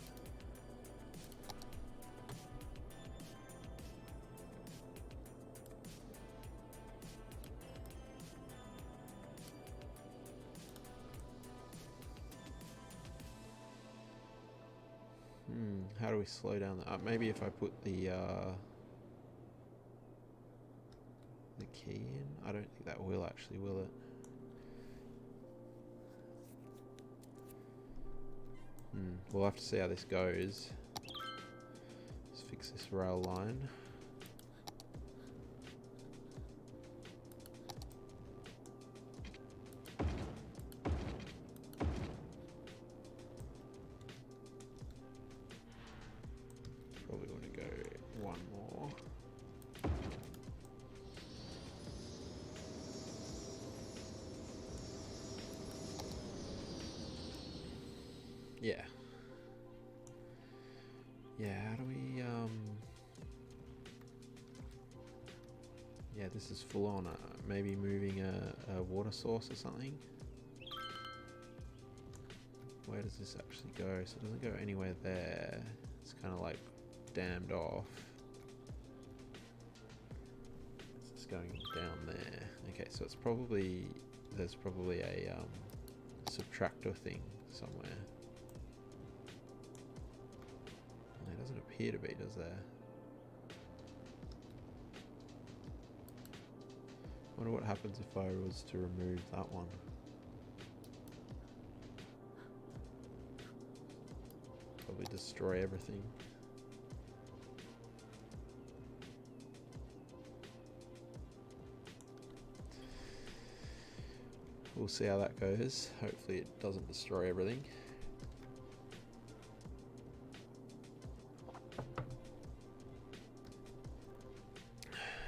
How do we slow down that? Maybe if I put the key in? I don't think that will actually, will it? We'll have to see how this goes. Let's fix this rail line. Probably want to go one more. Yeah. Yeah, how do we, yeah, this is full on, maybe moving a water source or something. Where does this actually go? So it doesn't go anywhere there. It's kind of like dammed off. It's just going down there. Okay, so it's probably, there's probably a subtractor thing somewhere. There doesn't appear to be, does there? I wonder what happens if I was to remove that one. Probably destroy everything. We'll see how that goes. Hopefully it doesn't destroy everything.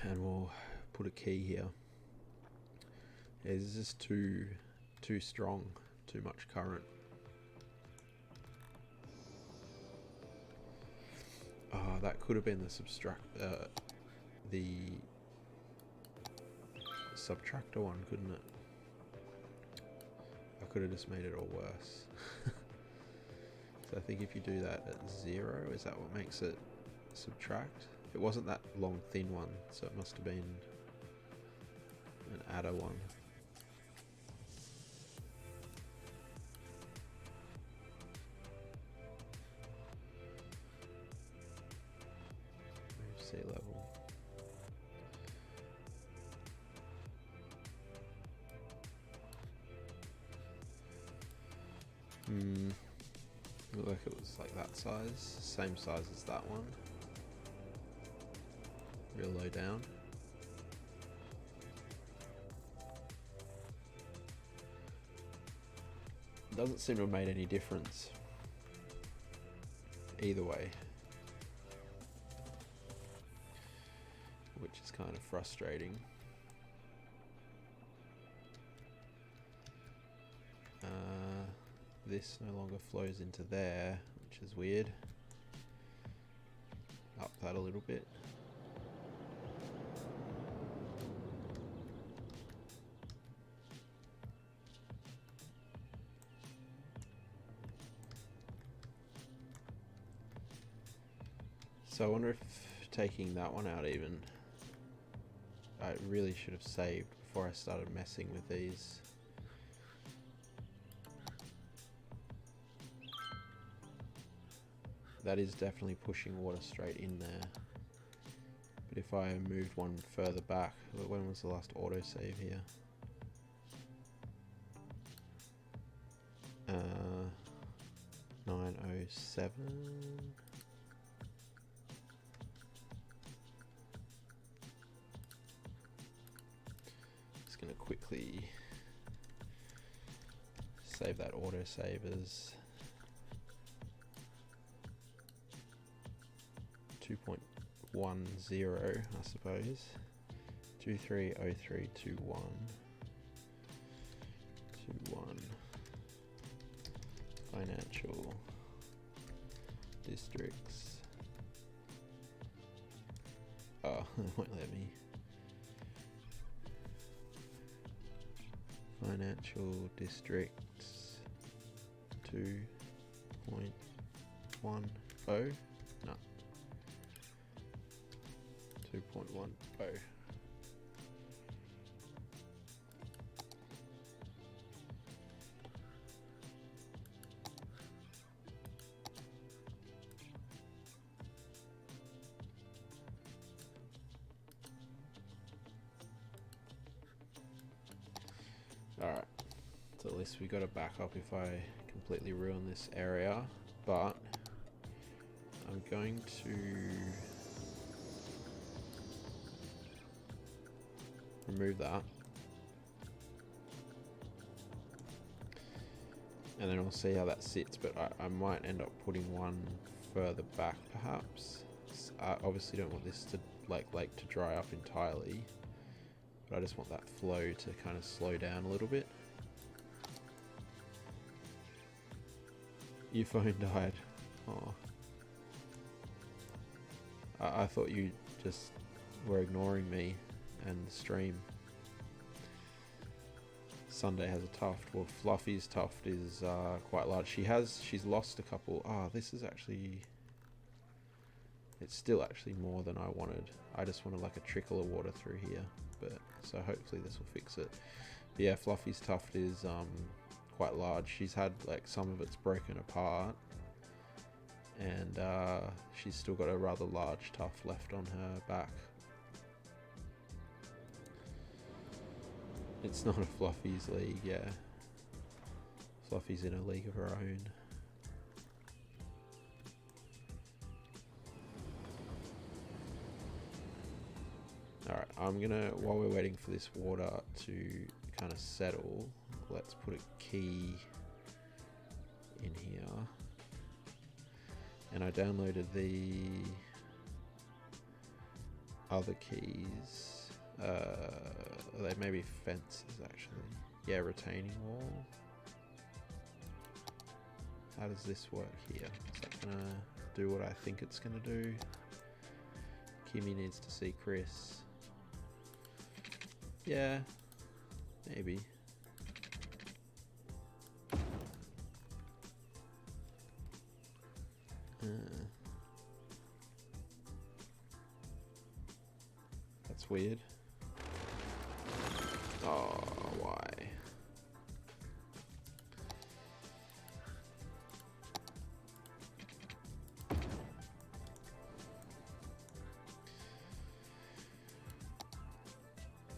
and we'll put a key here. It's just too strong, too much current. Oh, that could have been the subtractor one, couldn't it? I could have just made it all worse. So I think if you do that at 0, is that what makes it subtract? It wasn't that long thin one, so it must have been an adder one. Move sea level. Looked like it was like that size, same size as that one. Real low down. Doesn't seem to have made any difference either way, which is kind of frustrating. This no longer flows into there, which is weird. Up that a little bit. So I wonder if taking that one out even, I really should have saved before I started messing with these. That is definitely pushing water straight in there. But if I moved one further back, when was the last autosave here? 907. Just gonna quickly save that autosave as 2.10, I suppose. 230321 21 financial districts. Oh, it won't let me. Financial districts 2.10. No. 2.10. Alright, so at least we got a backup if I completely ruin this area, but I'm going to remove that, and then we'll see how that sits, but I might end up putting one further back perhaps. I obviously don't want this to lake to dry up entirely, but I just want that flow to kind of slow down a little bit. Your phone died. Oh. I thought you just were ignoring me and the stream. Sunday has a tuft. Well, Fluffy's tuft is quite large. She's lost a couple. This is actually... It's still actually more than I wanted. I just wanted like a trickle of water through here. But so hopefully this will fix it. But yeah, Fluffy's tuft is quite large. She's had like some of it's broken apart, and she's still got a rather large tuft left on her back. It's not a Fluffy's league, yeah. Fluffy's in a league of her own. Alright, I'm gonna, while we're waiting for this water to kind of settle, let's put a key in here. And I downloaded the other keys. They may be fences actually. Yeah, retaining wall. How does this work here? Is that gonna do what I think it's gonna do? Kimmy needs to see Chris. Yeah, maybe. That's weird. Oh, why?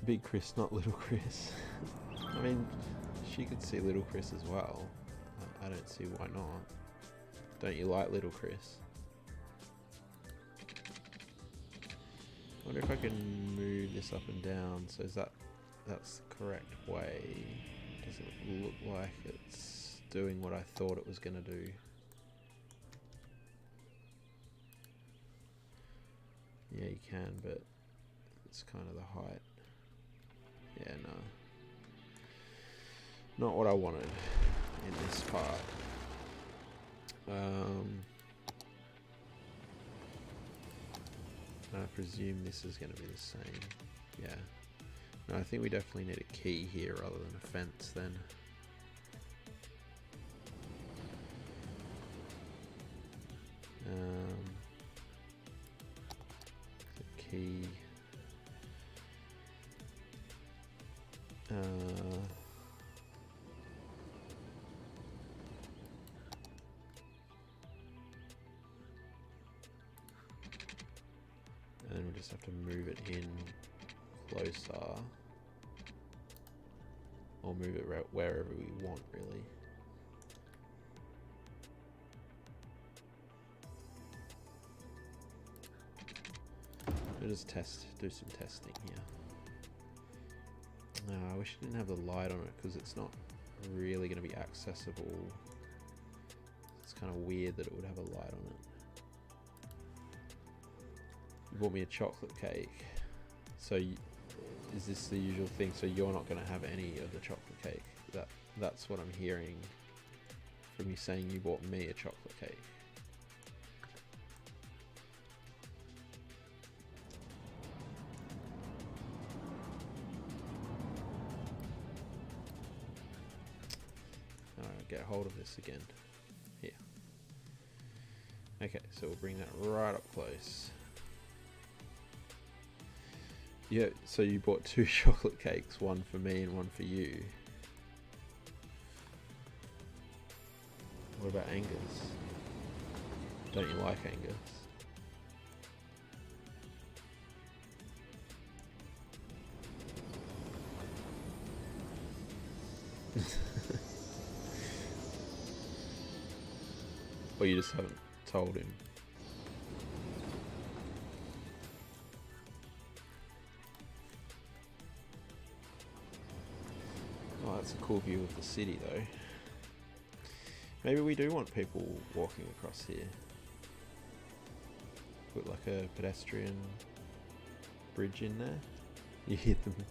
Big Chris, not little Chris. I mean, she could see little Chris as well. I don't see why not. Don't you like little Chris? I wonder if I can move this up and down. So is that's the correct way? Does it look like it's doing what I thought it was going to do? Yeah, you can, but it's kind of the height. Yeah, no. Not what I wanted in this part. I presume this is going to be the same. Yeah. No, I think we definitely need a key here rather than a fence then. The key. And then we'll just have to move it in closer. Or move it wherever we want, really. We'll just do some testing here. I wish it didn't have the light on it because it's not really going to be accessible. It's kind of weird that it would have a light on it. You bought me a chocolate cake. So is this the usual thing? So you're not going to have any of the chocolate cake? That's what I'm hearing from you saying you bought me a chocolate cake. Get hold of this again. Here. Okay, so we'll bring that right up close. Yeah, so you bought 2 chocolate cakes, one for me and one for you. What about Angus? Don't you like Angus? Or you just haven't told him? Oh, that's a cool view of the city though. Maybe we do want people walking across here. Put like a pedestrian bridge in there. You hit them.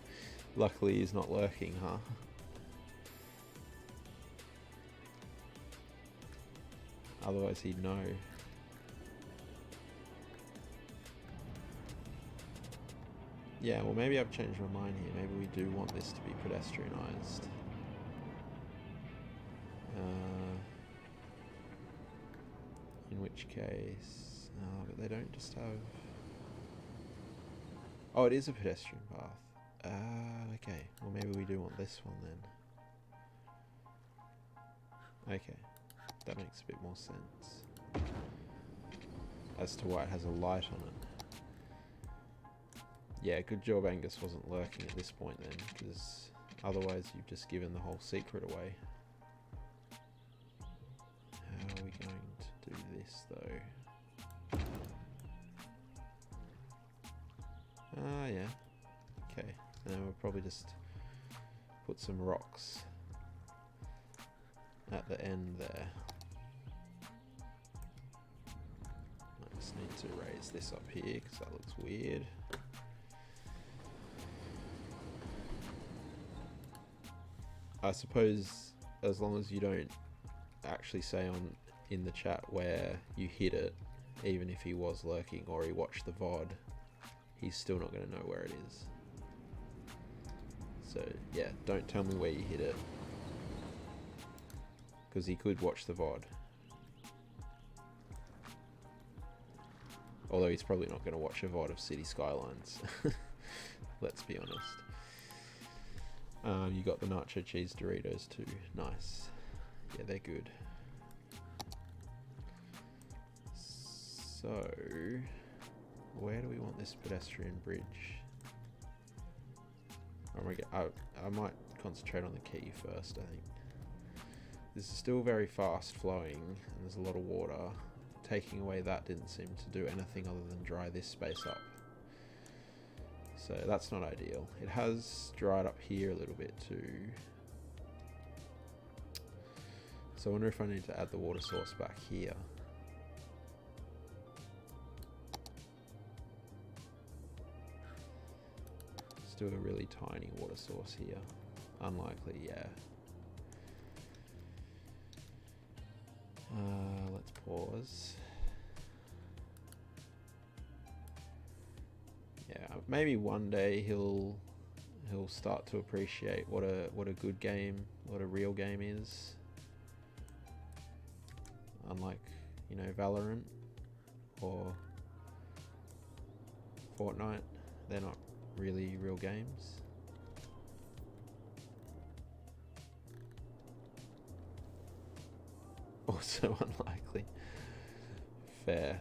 Luckily he's not lurking, huh? Otherwise he'd know. Yeah, well maybe I've changed my mind here. Maybe we do want this to be pedestrianised. In which case... but they don't just have... Oh, it is a pedestrian path. Okay. Well maybe we do want this one then. Okay. That makes a bit more sense as to why it has a light on it. Yeah, good job Angus wasn't lurking at this point then, because otherwise you've just given the whole secret away. How are we going to do this though? Yeah. Okay, and then we'll probably just put some rocks at the end there. I just need to raise this up here because that looks weird. I suppose as long as you don't actually say in the chat where you hit it, even if he was lurking or he watched the VOD, he's still not going to know where it is. So yeah, don't tell me where you hit it, because he could watch the VOD. Although he's probably not going to watch a VOD of City Skylines. Let's be honest. You got the nacho cheese Doritos too. Nice. Yeah, they're good. So, where do we want this pedestrian bridge? I might concentrate on the quay first, I think. This is still very fast flowing, and there's a lot of water. Taking away that didn't seem to do anything other than dry this space up. So that's not ideal. It has dried up here a little bit too. So I wonder if I need to add the water source back here. Let's do a really tiny water source here. Unlikely, yeah. Let's pause. Yeah, maybe one day he'll start to appreciate what a good game, what a real game is. Unlike, you know, Valorant or Fortnite, they're not really real games. Also unlikely. Fair.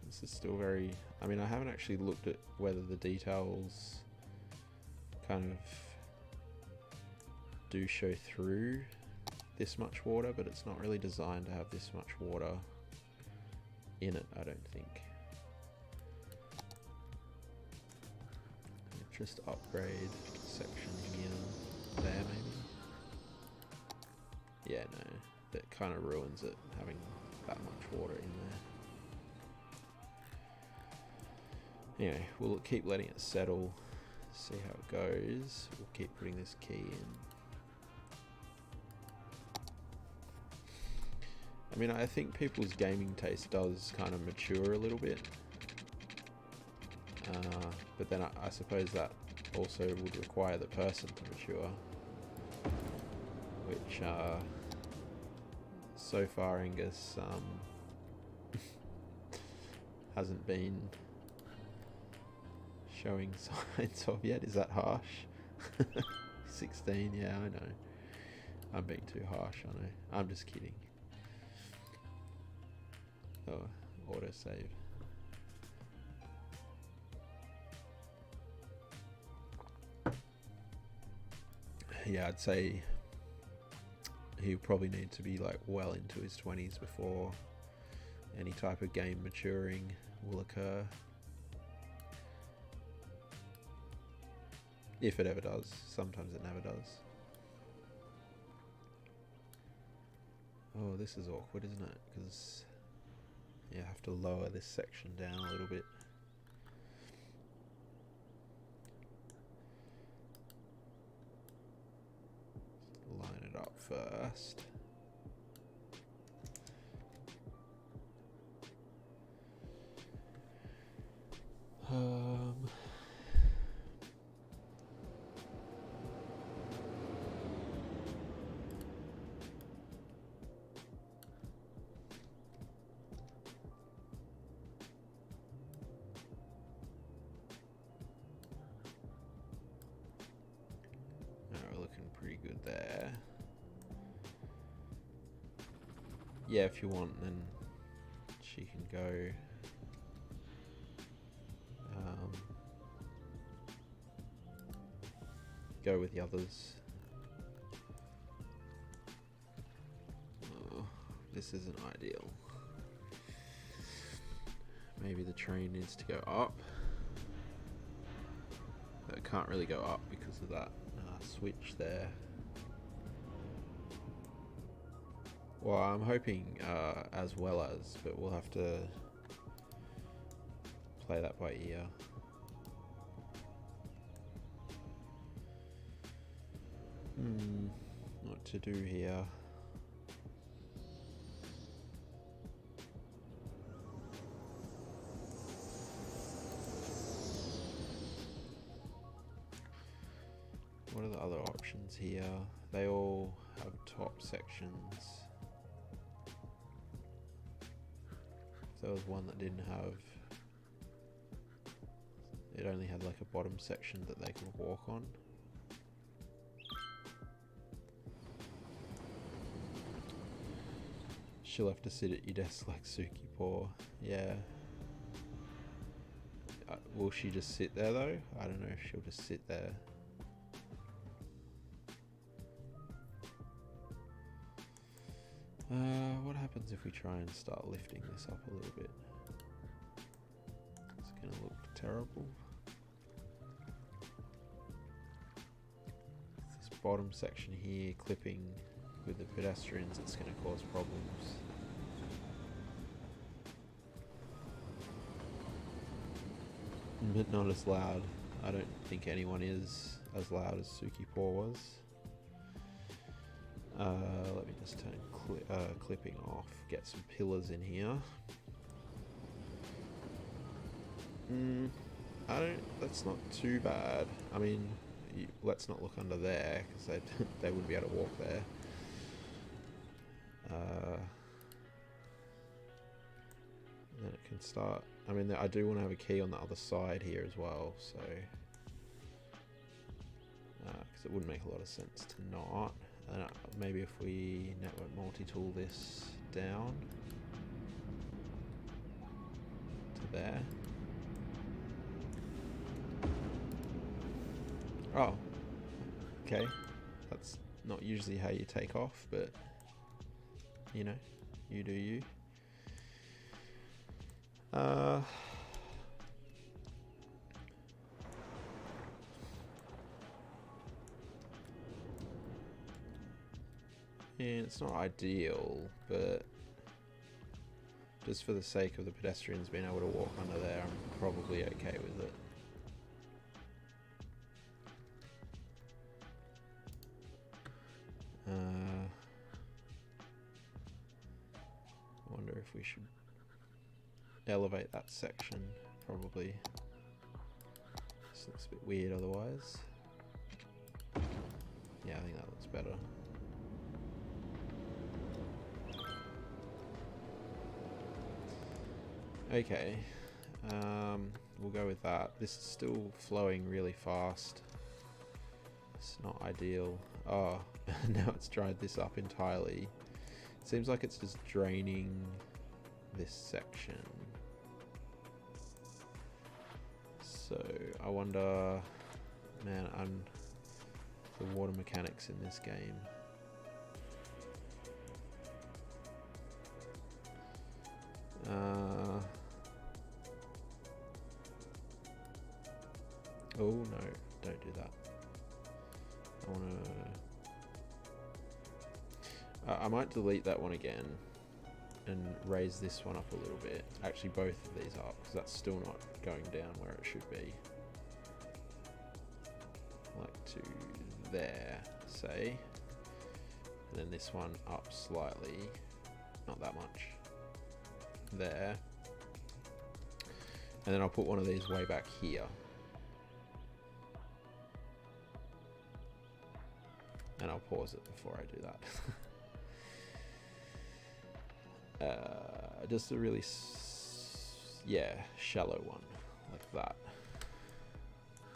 This is still very... I mean, I haven't actually looked at whether the details kind of do show through this much water, but it's not really designed to have this much water in it, I don't think. Just upgrade section here, there maybe. Yeah, no, that kind of ruins it, having that much water in there. Anyway, we'll keep letting it settle, see how it goes. We'll keep putting this key in. I mean, I think people's gaming taste does kind of mature a little bit. But then I suppose that also would require the person to mature, which so far Angus hasn't been showing signs of yet. Is that harsh? 16, yeah, I know. I'm being too harsh, I know. I'm just kidding. Oh, autosave. Yeah, I'd say he'll probably need to be like well into his 20s before any type of game maturing will occur. If it ever does. Sometimes it never does. Oh, this is awkward, isn't it? Because you have to lower this section down a little bit. Line it up first. We're looking pretty good there. Yeah, if you want, then she can go. Go with the others. Oh, this isn't ideal. Maybe the train needs to go up. But it can't really go up because of that switch there. Well, I'm hoping as well as, but we'll have to play that by ear. What to do here? What are the other options here? They all have top sections. There was one that didn't have. It only had like a bottom section that they could walk on. She'll have to sit at your desk like Suki Poor. Yeah. Will she just sit there though? I don't know if she'll just sit there. What happens if we try and start lifting this up a little bit? It's gonna look terrible. This bottom section here clipping with the pedestrians, it's gonna cause problems. But not as loud. I don't think anyone is as loud as Suki Poor was. Let me just turn clipping off, get some pillars in here. That's not too bad. I mean, let's not look under there, because they wouldn't be able to walk there. Then it can start. I mean, I do want to have a key on the other side here as well, so because it wouldn't make a lot of sense to not. Maybe if we network multi-tool this down to there. Oh, okay. That's not usually how you take off, but you know, you do you. And it's not ideal, but just for the sake of the pedestrians being able to walk under there, I'm probably okay with it. I wonder if we should elevate that section. Probably. This looks a bit weird otherwise. Yeah, I think that looks better. Okay, we'll go with that. This is still flowing really fast. It's not ideal. Oh, now it's dried this up entirely. It seems like it's just draining this section. So I wonder, man, the water mechanics in this game. Oh no, don't do that. I might delete that one again and raise this one up a little bit. Actually, both of these up, because that's still not going down where it should be. Like to there, say. And then this one up slightly. Not that much. There. And then I'll put one of these way back here. And I'll pause it before I do that. Just a really, shallow one, like that.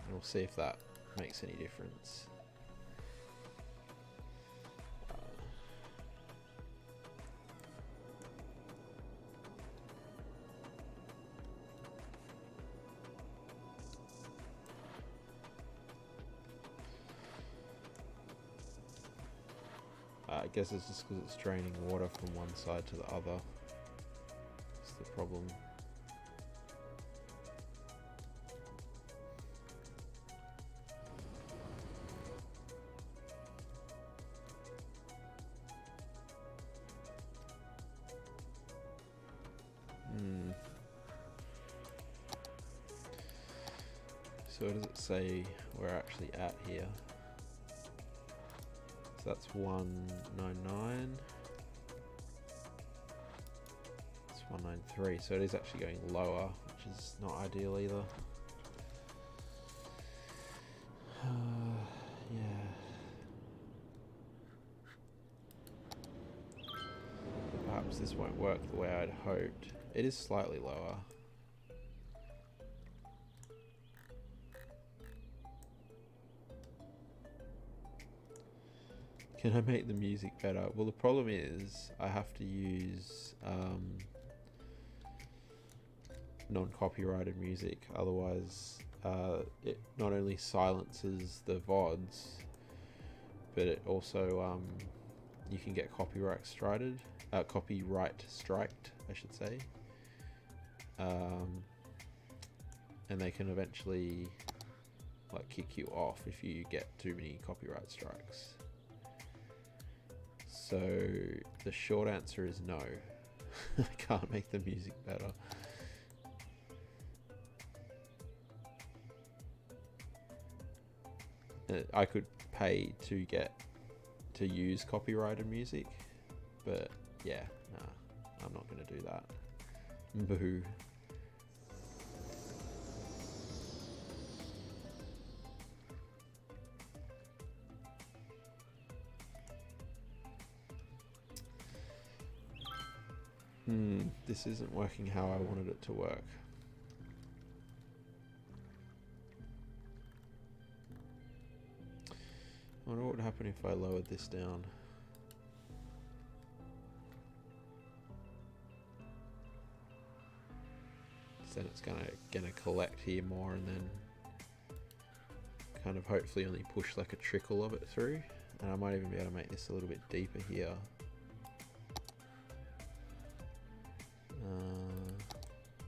And we'll see if that makes any difference. I guess it's just because it's draining water from one side to the other. That's the problem. So what does it say we're actually at here? So that's 199. It's 193. So it is actually going lower, which is not ideal either. Yeah. Perhaps this won't work the way I'd hoped. It is slightly lower. Can I make the music better? Well, the problem is I have to use non-copyrighted music. Otherwise, it not only silences the VODs, but it also you can get copyright striked, I should say. And they can eventually like kick you off if you get too many copyright strikes. So the short answer is no. I can't make the music better. I could pay to use copyrighted music, but yeah, nah, I'm not gonna do that. Boo. This isn't working how I wanted it to work. I wonder what would happen if I lowered this down. Then it's gonna collect here more, and then kind of hopefully only push like a trickle of it through. And I might even be able to make this a little bit deeper here.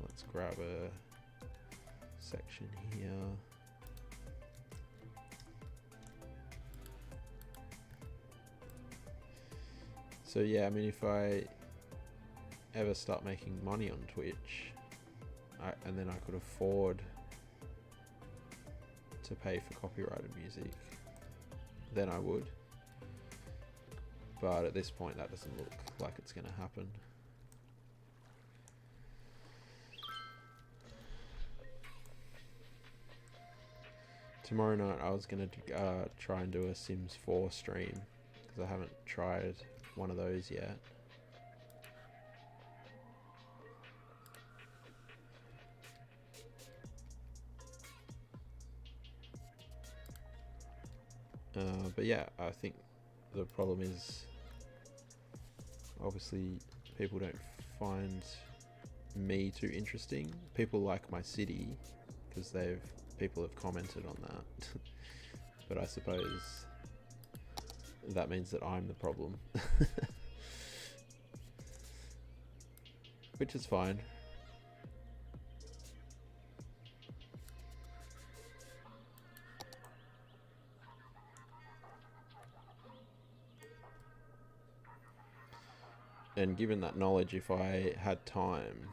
Let's grab a section here. So yeah, I mean, if I ever start making money on Twitch, and then I could afford to pay for copyrighted music, then I would. But at this point, that doesn't look like it's going to happen. Tomorrow night I was going to try and do a Sims 4 stream, because I haven't tried one of those yet. But yeah, I think the problem is obviously people don't find me too interesting. People like my city because people have commented on that. But I suppose that means that I'm the problem. Which is fine. And given that knowledge, if I had time,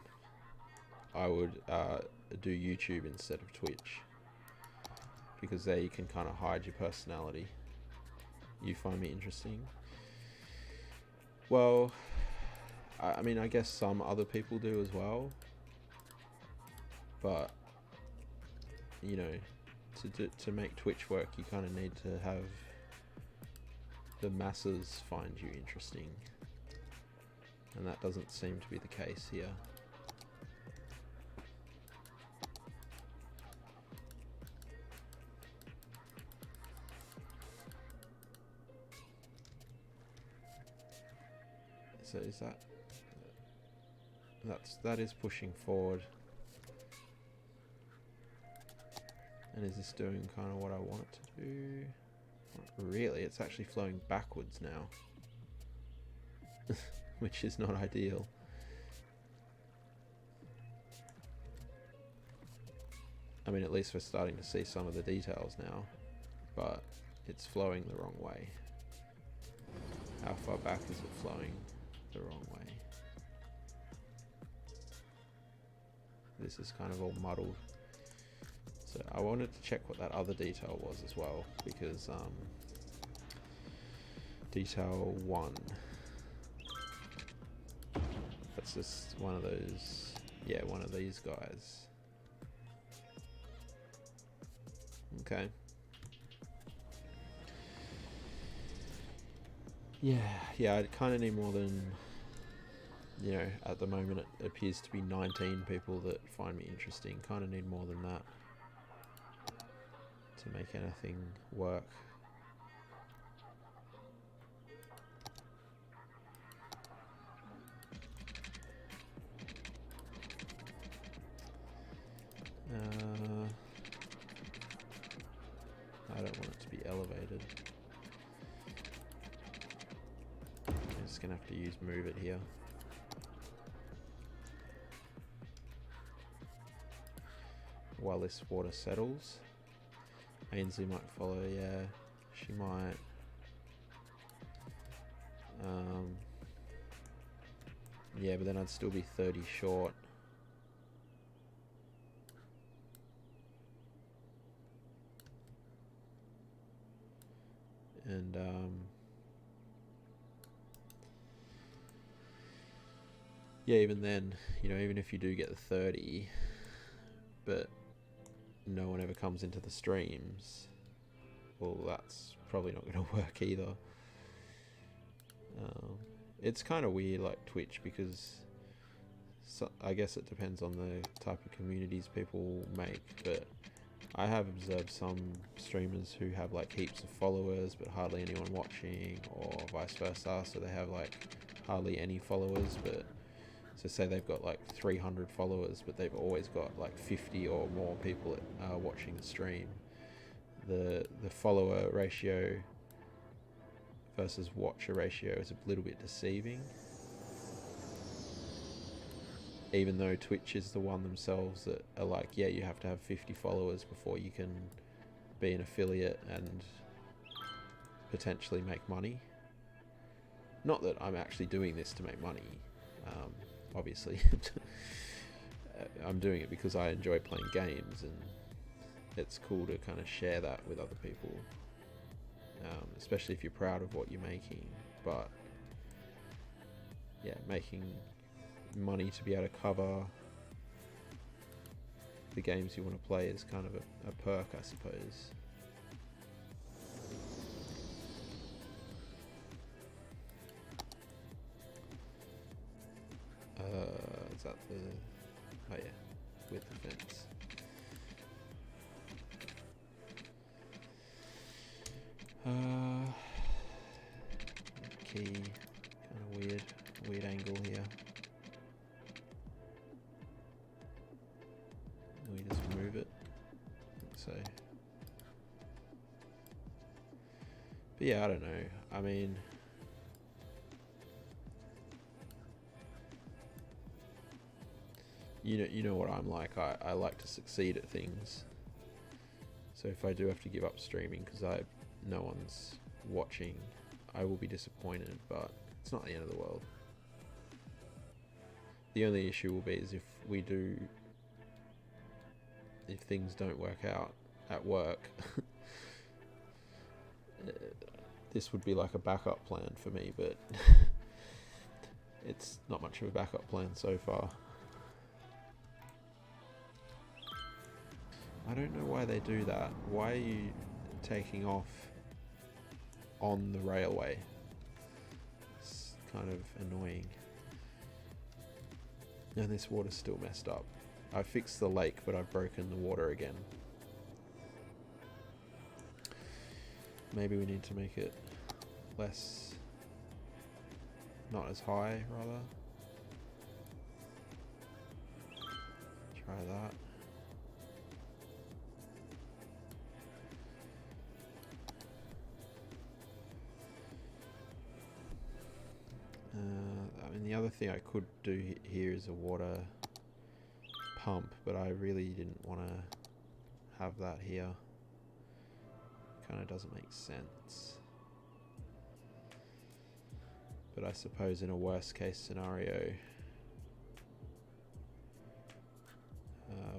I would do YouTube instead of Twitch, because there you can kind of hide your personality. You find me interesting? Well, I mean, I guess some other people do as well, but you know, to make Twitch work, you kind of need to have the masses find you interesting. And that doesn't seem to be the case here. So is that is pushing forward. And is this doing kind of what I want it to do? Not really, it's actually flowing backwards now. Which is not ideal. I mean, at least we're starting to see some of the details now, but it's flowing the wrong way. How far back is it flowing the wrong way? This is kind of all muddled. So I wanted to check what that other detail was as well, because detail 1, that's just one of those, yeah, one of these guys. Okay. Yeah, I kind of need more than, you know, at the moment it appears to be 19 people that find me interesting. Kind of need more than that to make anything work. I don't want it to be elevated. I'm just gonna have to use move it here. While this water settles. Ainsley might follow, yeah, she might. Yeah, but then I'd still be 30 short. And yeah, even then, you know, even if you do get the 30, but no one ever comes into the streams, well, that's probably not going to work either. It's kind of weird, like Twitch, because I guess it depends on the type of communities people make, but I have observed some streamers who have like heaps of followers but hardly anyone watching, or vice versa, so they have like hardly any followers, but so say they've got like 300 followers but they've always got like 50 or more people watching the stream. The follower ratio versus watcher ratio is a little bit deceiving, even though Twitch is the one themselves that are like, yeah, you have to have 50 followers before you can be an affiliate and potentially make money. Not that I'm actually doing this to make money, obviously. I'm doing it because I enjoy playing games, and it's cool to kind of share that with other people, especially if you're proud of what you're making. But yeah, making money to be able to cover the games you want to play is kind of a perk, I suppose. Is that the... oh yeah, with the fence. Key, kind of weird angle here. We just move it, so. But yeah, I don't know. I mean, you know what I'm like. I like to succeed at things. So if I do have to give up streaming because no one's watching, I will be disappointed, but it's not the end of the world. The only issue will be is if things don't work out at work, this would be like a backup plan for me, but it's not much of a backup plan so far. I don't know why they do that. Why are you taking off on the railway? It's kind of annoying. And this water's still messed up. I fixed the lake, but I've broken the water again. Maybe we need to make it less... not as high, rather. Try that. I mean, the other thing I could do here is a water pump, but I really didn't want to have that here. Kind of doesn't make sense. But I suppose in a worst case scenario,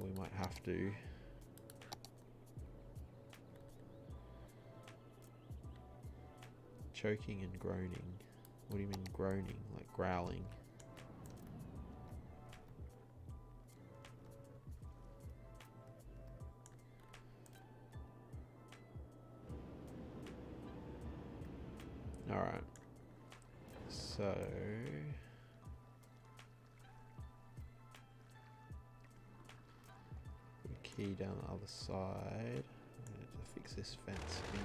we might have to. choking and groaning. What do you mean groaning? Like growling? Alright. So... key down the other side. I need to fix this fence in here.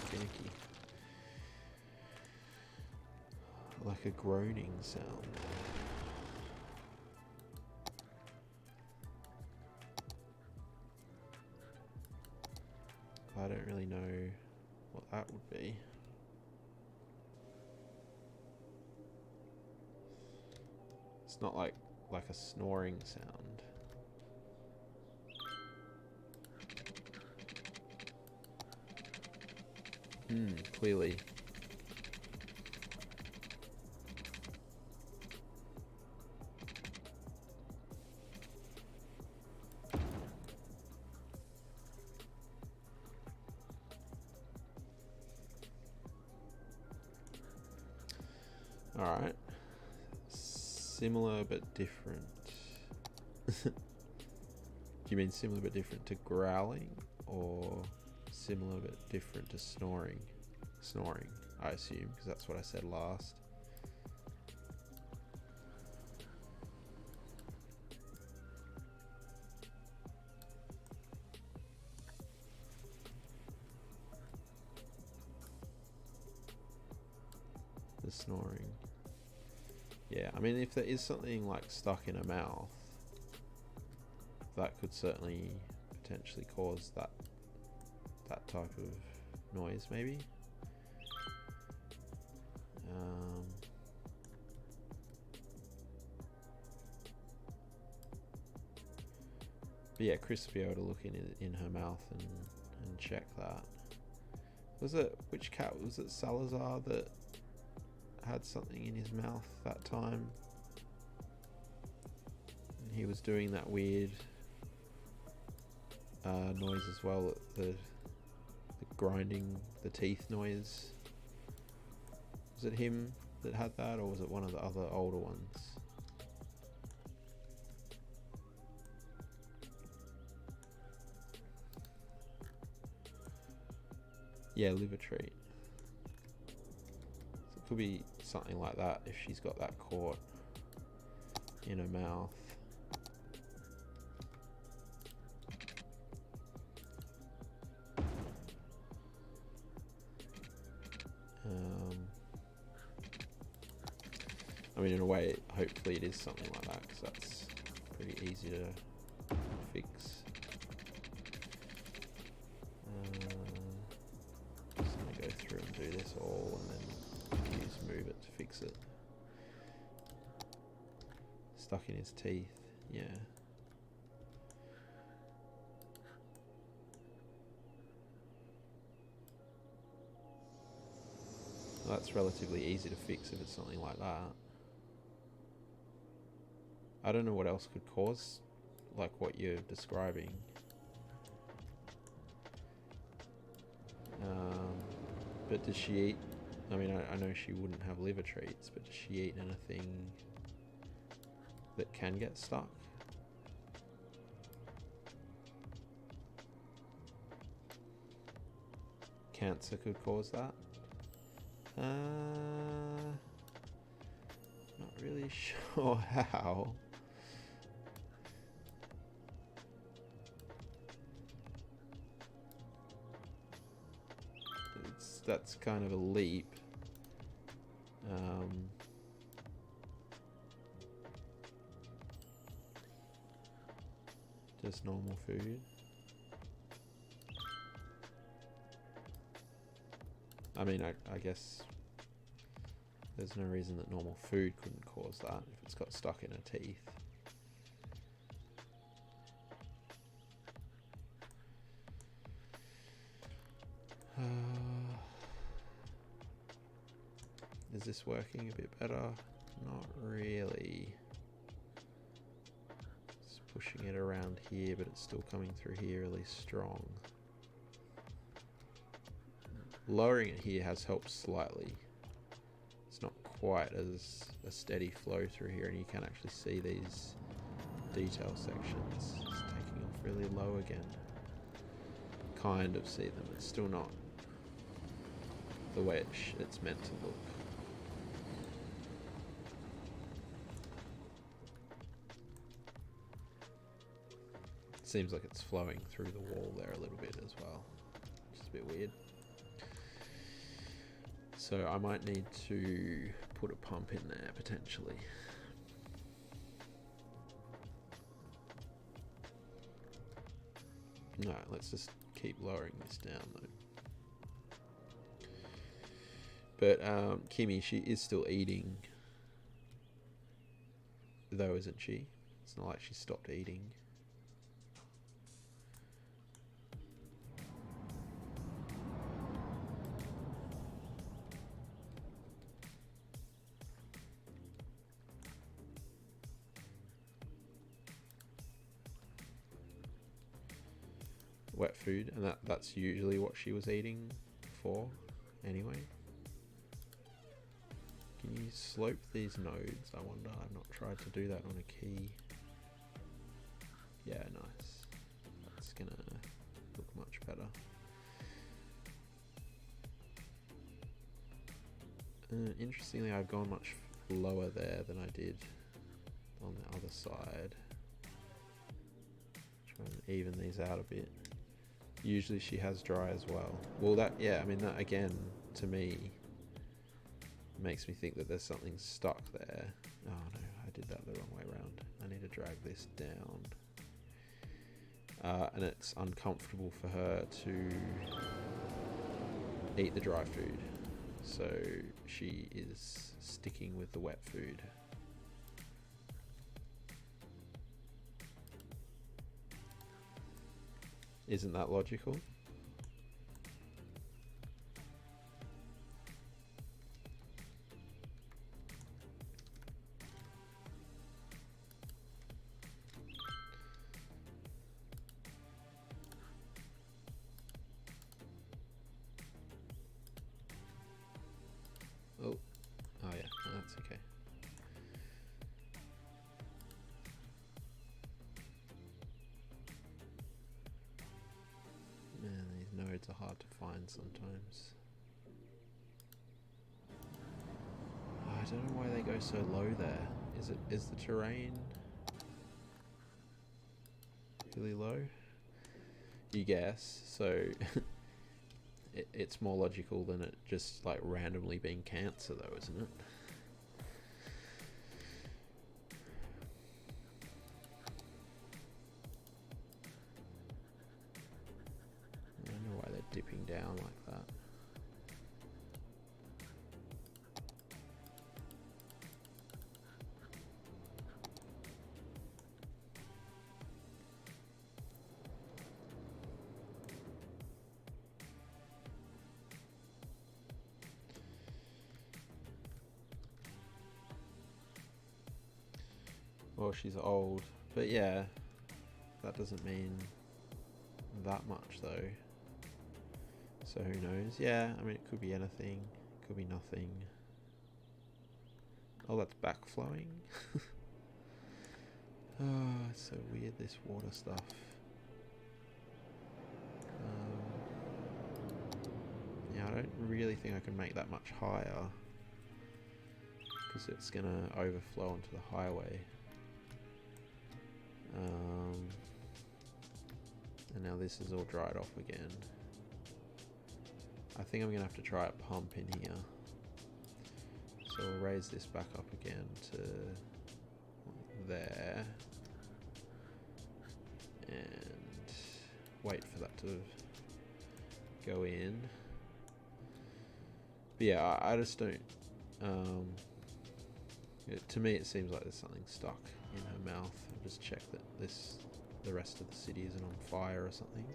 Finicky. Like a groaning sound. I don't really know what that would be. It's not like a snoring sound. Clearly. Alright. Similar but different. Do you mean similar but different to growling? Or similar but different to snoring? Snoring, I assume, because that's what I said last. The snoring. Yeah, I mean, if there is something like stuck in a mouth, that could certainly potentially cause that type of noise, maybe. But yeah, Chris will be able to look in her mouth and check that. Was it, which cat was it? Salazar that had something in his mouth that time, and he was doing that weird noise as well, the grinding the teeth noise. Was it him that had that, or was it one of the other older ones? Yeah, liver treat. So it could be something like that if she's got that caught in her mouth. I mean, in a way, hopefully it is something like that, because that's pretty easy to fix. Just going to go through and do this all, and then just move it to fix it. Stuck in his teeth, yeah. Well, that's relatively easy to fix if it's something like that. I don't know what else could cause, like what you're describing. But does she eat? I mean, I know she wouldn't have liver treats, but does she eat anything that can get stuck? Cancer could cause that. Not really sure how. That's kind of a leap. Just normal food. I mean, I guess there's no reason that normal food couldn't cause that if it's got stuck in her teeth. Is this working a bit better? Not really. pushing it around here, but it's still coming through here really strong. Lowering it here has helped slightly. It's not quite as a steady flow through here, and you can actually see these detail sections. It's taking off really low again. Kind of see them. It's still not the way it's meant to look. Seems like it's flowing through the wall there a little bit as well, which is a bit weird. So I might need to put a pump in there potentially. No, let's just keep lowering this down though. But Kimmy, she is still eating though, isn't she? It's not like she stopped eating. Wet food, and that's usually what she was eating before anyway. Can you slope these nodes? I wonder. I've not tried to do that on a key. Yeah, nice. That's gonna look much better. Interestingly, I've gone much lower there than I did on the other side. Try and even these out a bit. Usually she has dry as well. Well, that, yeah, I mean, that again, to me, makes me think that there's something stuck there. Oh no, I did that the wrong way around. I need to drag this down. And it's uncomfortable for her to eat the dry food. So she is sticking with the wet food. Isn't that logical? Oh yeah, no, that's okay. Man, these nodes are hard to find sometimes. Oh, I don't know why they go so low there. Is the terrain really low? You guess. So it's more logical than it just like randomly being cancer though, isn't it? I don't know why they're dipping down like that. Well, she's old, but yeah, that doesn't mean that much though. So who knows? Yeah, I mean, it could be anything, it could be nothing. Oh, that's backflowing. Oh, it's so weird, this water stuff. Yeah, I don't really think I can make that much higher because it's gonna overflow onto the highway. And now this is all dried off again. I think I'm gonna have to try a pump in here. So we'll raise this back up again to there. And wait for that to go in. But yeah, I just don't... to me it seems like there's something stuck in her mouth. I'll just check that the rest of the city isn't on fire or something.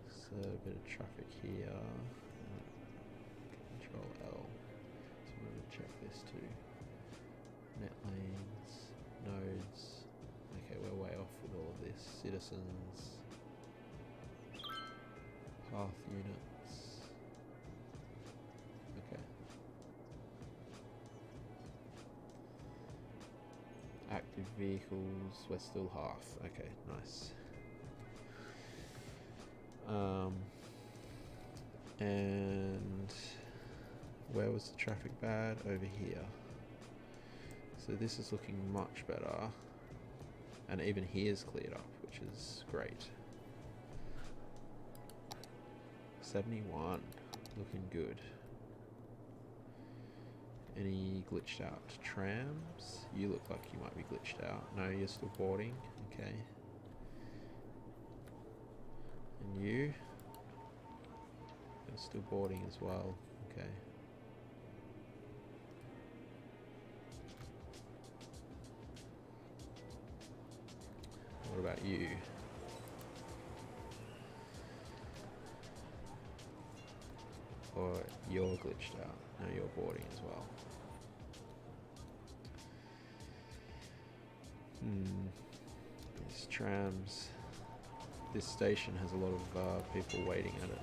So a bit of traffic here. Control L. So I'm going to check this too. Net lanes, nodes, persons, path units. Okay. Active vehicles, we're still half. Okay, nice. And where was the traffic bad? Over here. So this is looking much better. And even here's cleared up, which is great. 71, looking good. Any glitched out trams? You look like you might be glitched out. No, you're still boarding. Okay. And you? You're still boarding as well. Okay. What about you? Or you're glitched out? No, you're boarding as well. These trams. This station has a lot of people waiting at it.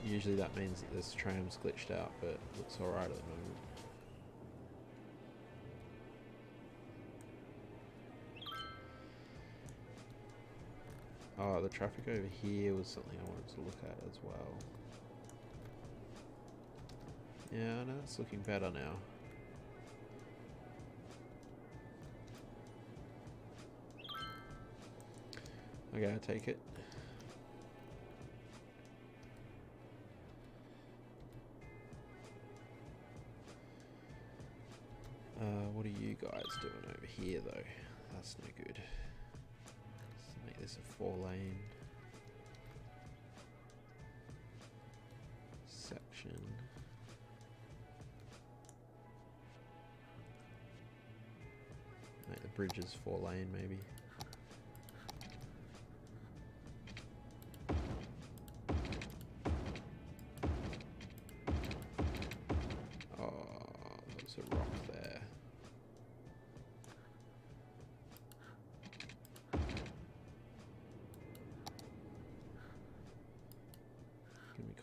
Usually that means that this tram's glitched out, but it looks alright at the moment. Oh, the traffic over here was something I wanted to look at as well. Yeah, no, it's looking better now. Okay, I take it. What are you guys doing over here, though? That's no good. Let's make this a 4-lane section. Make the bridges 4-lane, maybe.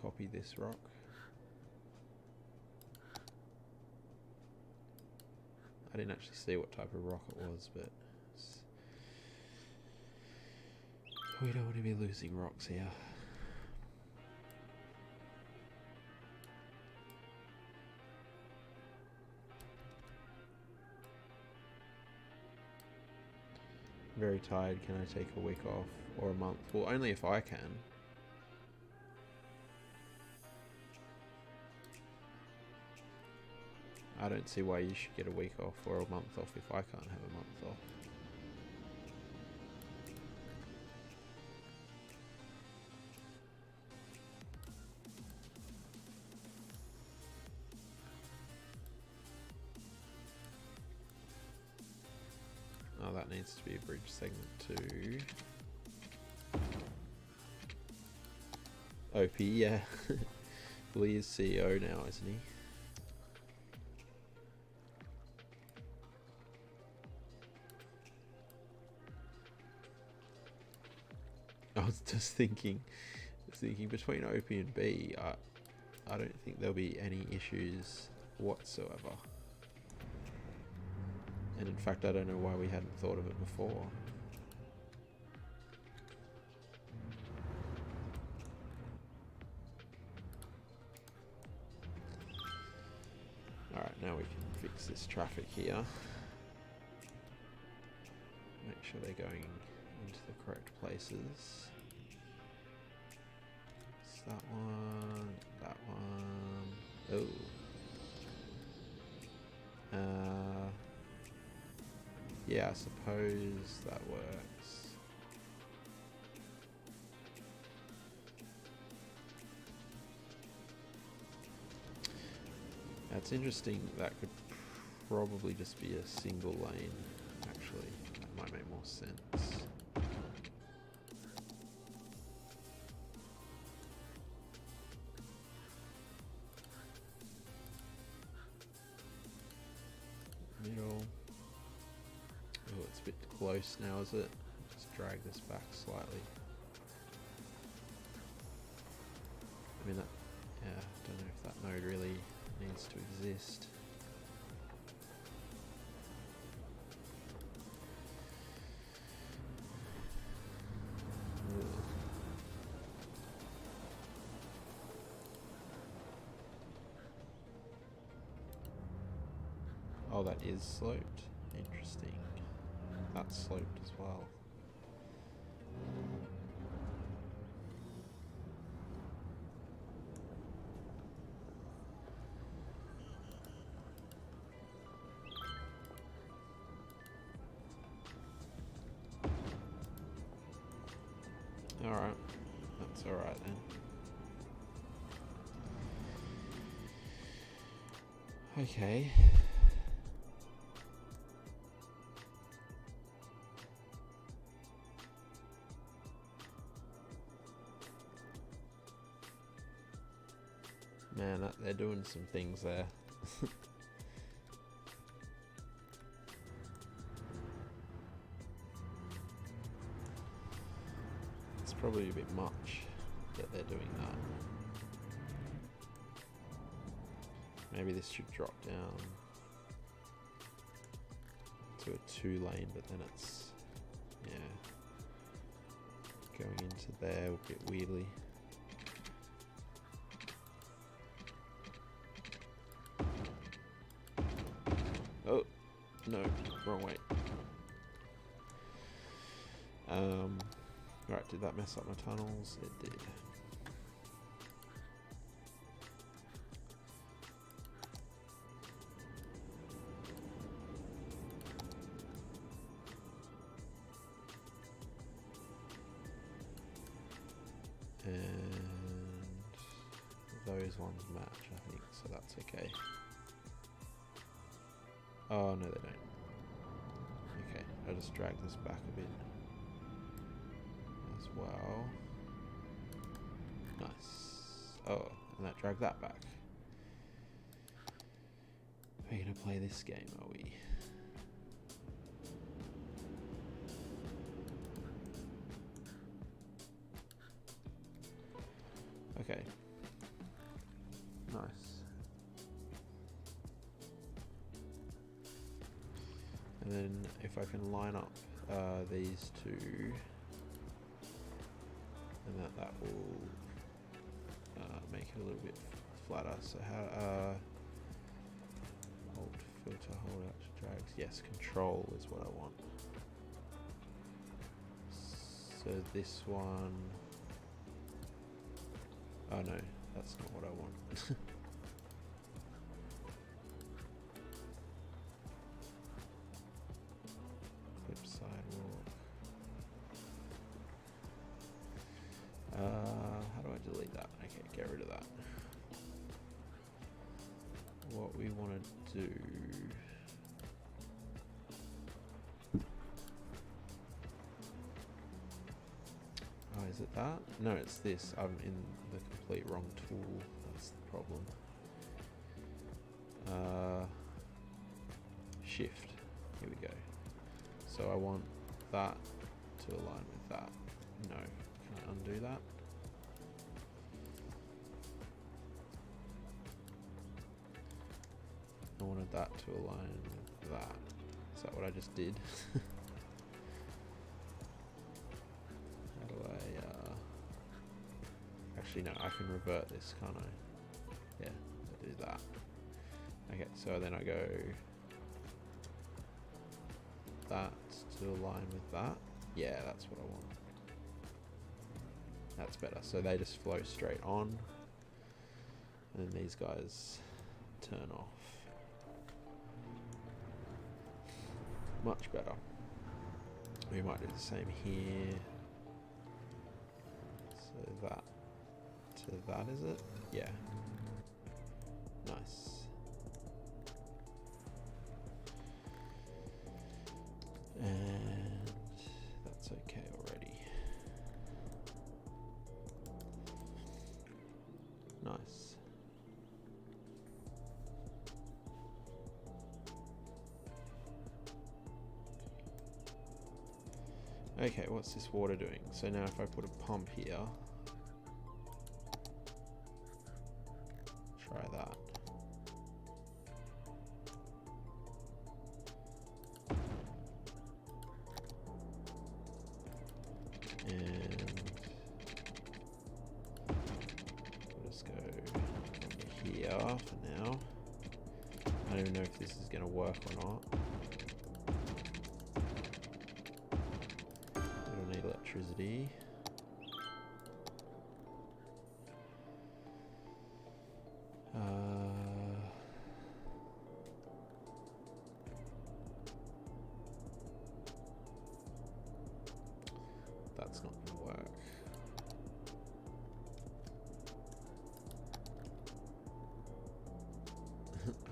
Copy this rock. I didn't actually see what type of rock it was, but we don't want to be losing rocks here. Very tired. Can I take a week off or a month? Well, only if I can. I don't see why you should get a week off or a month off if I can't have a month off. Oh, that needs to be a bridge segment too. OP, yeah. Well, he is CEO now, isn't he? I was just thinking between OP and B, I don't think there'll be any issues whatsoever. And in fact, I don't know why we hadn't thought of it before. Alright, now we can fix this traffic here. Make sure they're going into the correct places. It's that one, that one. Oh. Yeah, I suppose that works. That's interesting. That could probably just be a single lane, actually. That might make more sense. close now, is it? Just drag this back slightly. I mean, that, yeah, I don't know if that node really needs to exist. Oh, that is sloped. Interesting. That's sloped as well. Alright. That's alright then. Okay. Man, they're doing some things there. It's probably a bit much that they're doing that. Maybe this should drop down to a 2-lane, but then it's, yeah, going into there a bit weirdly. Oh, no, wrong way. Right, did that mess up my tunnels? It did. And those ones match, I think, so that's okay. Oh, no, they don't. Okay, I'll just drag this back a bit as well. Nice. Oh, and that dragged that back. We're gonna play this game, are we? Okay. Nice. And then if I can line up these two, and that will make it a little bit flatter. So how hold filter, hold out to drags. Yes, control is what I want. So this one. Oh no, that's not what I want. Clip sidewalk. How do I delete that? Okay, get rid of that. What we want to do. Oh, is it that? No, it's this. I'm in the complete wrong tool. That's the problem. Shift. Here we go. So I want that to align with that. No. Can I undo that? I wanted that to align with that. Is that what I just did? How do I... Actually, no, I can revert this, can't I? Yeah, I do that. Okay, so then I go... that to align with that. Yeah, that's what I want. That's better. So they just flow straight on. And then these guys turn off. Much better. We might do the same here. So that to that, is it? Yeah. Nice. And that's okay already. Nice. Okay, what's this water doing? So now if I put a pump here, try that. And we'll just go from here for now. I don't even know if this is going to work or not. It'll need electricity. That's not going to work.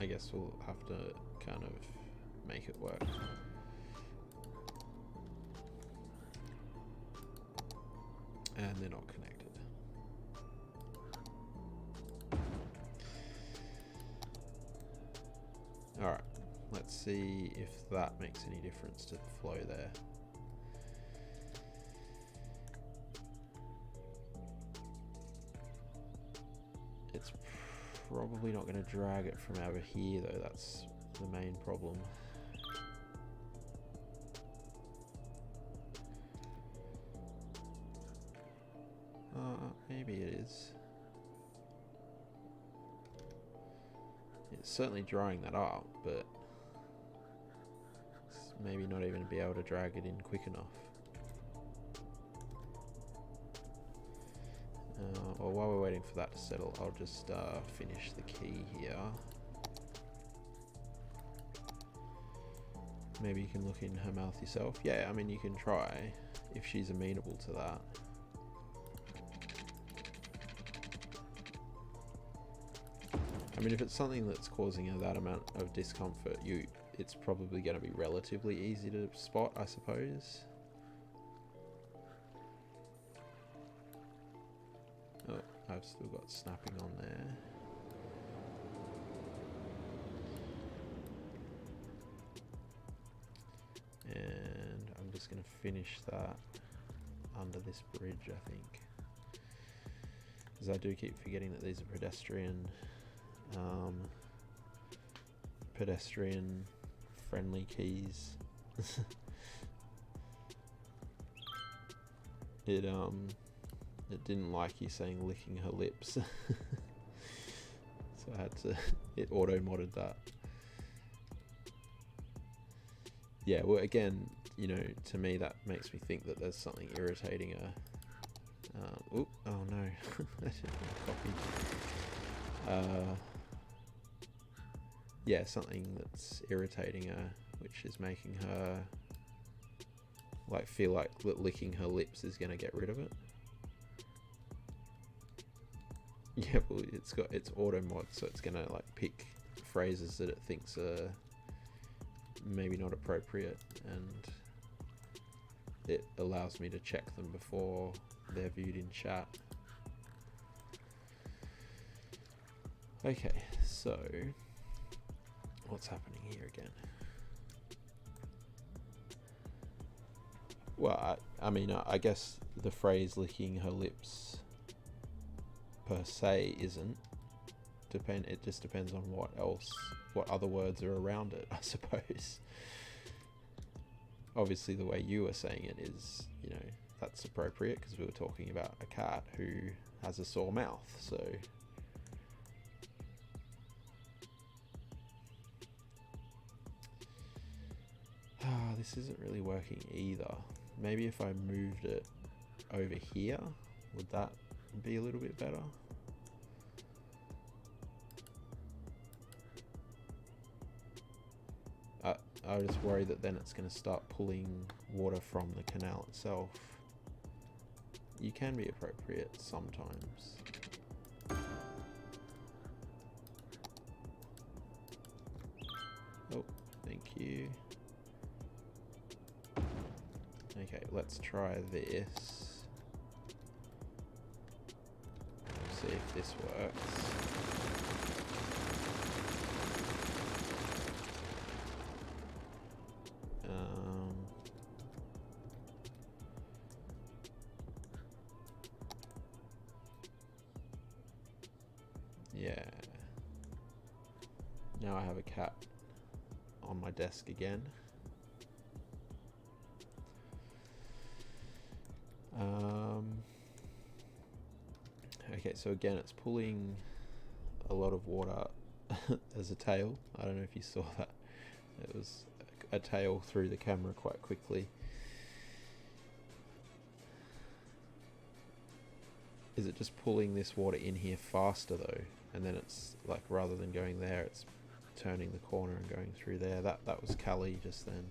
I guess we'll have to kind of make it work. And they're not connected. Alright, let's see if that makes any difference to the flow there. It's probably not going to drag it from over here though, that's the main problem. Maybe it is. It's certainly drying that up, but it's maybe not even be able to drag it in quick enough. Well, while we're waiting for that to settle, I'll just finish the key here. Maybe you can look in her mouth yourself. Yeah, I mean, you can try if she's amenable to that. I mean, if it's something that's causing her that amount of discomfort, it's probably going to be relatively easy to spot, I suppose. Oh, I've still got snapping on there. And I'm just going to finish that under this bridge, I think. Because I do keep forgetting that these are pedestrian friendly keys. It didn't like you saying licking her lips. So I had to, it auto modded that. Yeah, well again, you know, to me that makes me think that there's something irritating her. Oh no, I didn't copy. Yeah, something that's irritating her, which is making her like feel like licking her lips is gonna get rid of it. Yeah, well, it's auto mod, so it's gonna like pick phrases that it thinks are maybe not appropriate, and it allows me to check them before they're viewed in chat. Okay, so what's happening here again? Well, I mean, I guess the phrase licking her lips per se isn't. It just depends on what other words are around it, I suppose. Obviously, the way you were saying it is, you know, that's appropriate because we were talking about a cat who has a sore mouth, so. This isn't really working either. Maybe if I moved it over here, would that be a little bit better? I just worry that then it's going to start pulling water from the canal itself. You can be appropriate sometimes. Oh, thank you. Okay, let's try this. See if this works. Now I have a cat on my desk again. Okay, so again, it's pulling a lot of water as a tail. I don't know if you saw that. It was a tail through the camera quite quickly. Is it just pulling this water in here faster though? And then it's like, rather than going there, it's turning the corner and going through there. That was Callie just then.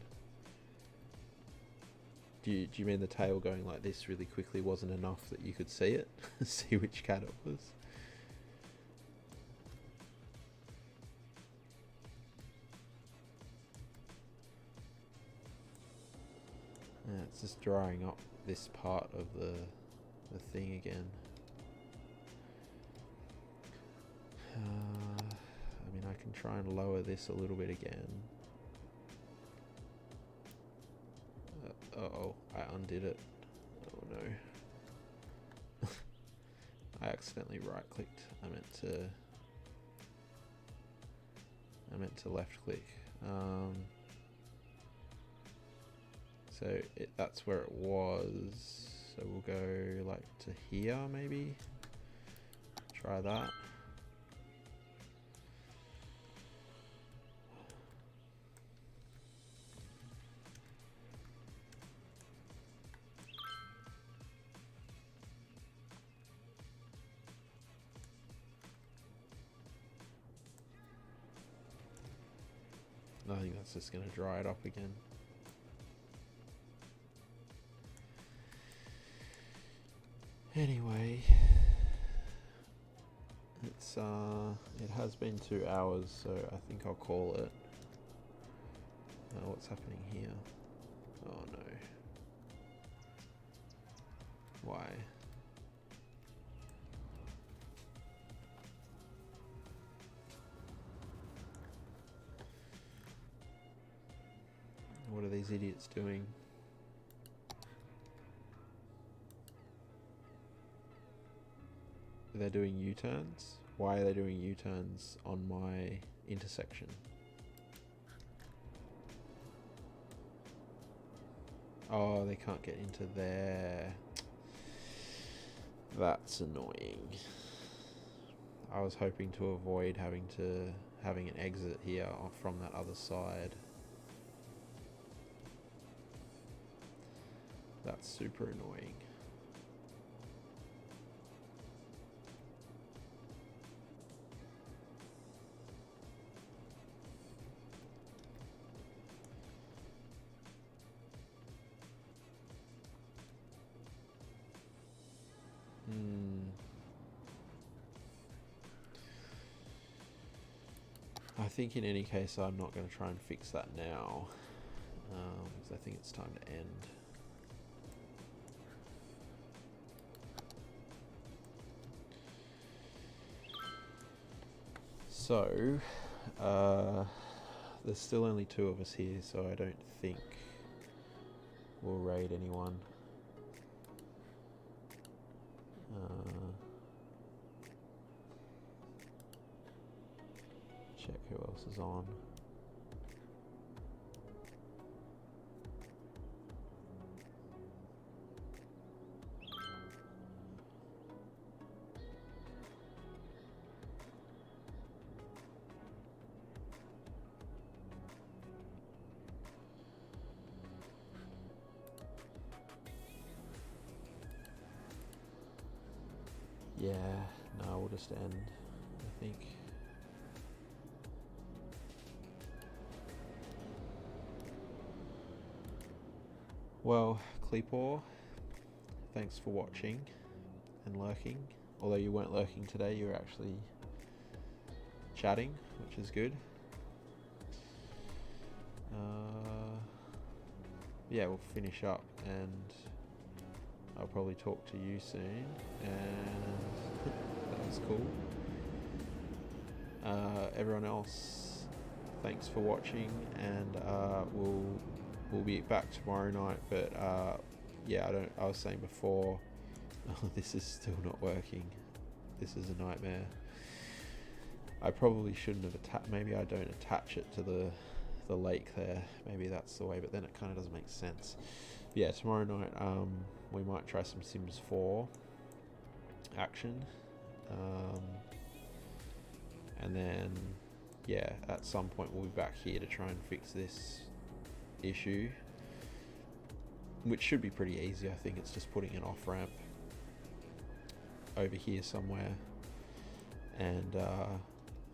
Do you mean the tail going like this really quickly wasn't enough that you could see it? See which cat it was? Yeah, it's just drying up this part of the thing again. I mean, I can try and lower this a little bit again. Uh-oh, I undid it. Oh no. I accidentally right-clicked. I meant to left-click. So that's where it was. So we'll go like to here maybe. Try that. I think that's just going to dry it up again. Anyway, it's it has been 2 hours, so I think I'll call it. What's happening here? Oh no. Why? What are these idiots doing? They're doing U-turns? Why are they doing U-turns on my intersection? Oh, they can't get into there. That's annoying. I was hoping to avoid having an exit here from that other side. That's super annoying. I think in any case I'm not going to try and fix that now, because I think it's time to end. So, there's still only 2 of us here, so I don't think we'll raid anyone. Check who else is on. Yeah, no, we'll just end, I think. Well, Kleepor, thanks for watching and lurking. Although you weren't lurking today, you were actually chatting, which is good. Yeah, we'll finish up and I'll probably talk to you soon, and that was cool. Everyone else, thanks for watching, and we'll be back tomorrow night. But yeah, I was saying before, this is still not working. This is a nightmare. I probably shouldn't have attached. Maybe I don't attach it to the lake there. Maybe that's the way, but then it kind of doesn't make sense. Yeah, tomorrow night we might try some Sims 4 action, and then yeah, at some point we'll be back here to try and fix this issue, which should be pretty easy. I think it's just putting an off ramp over here somewhere and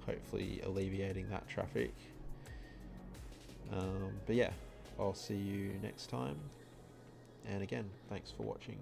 hopefully alleviating that traffic. But yeah, I'll see you next time, and again, thanks for watching.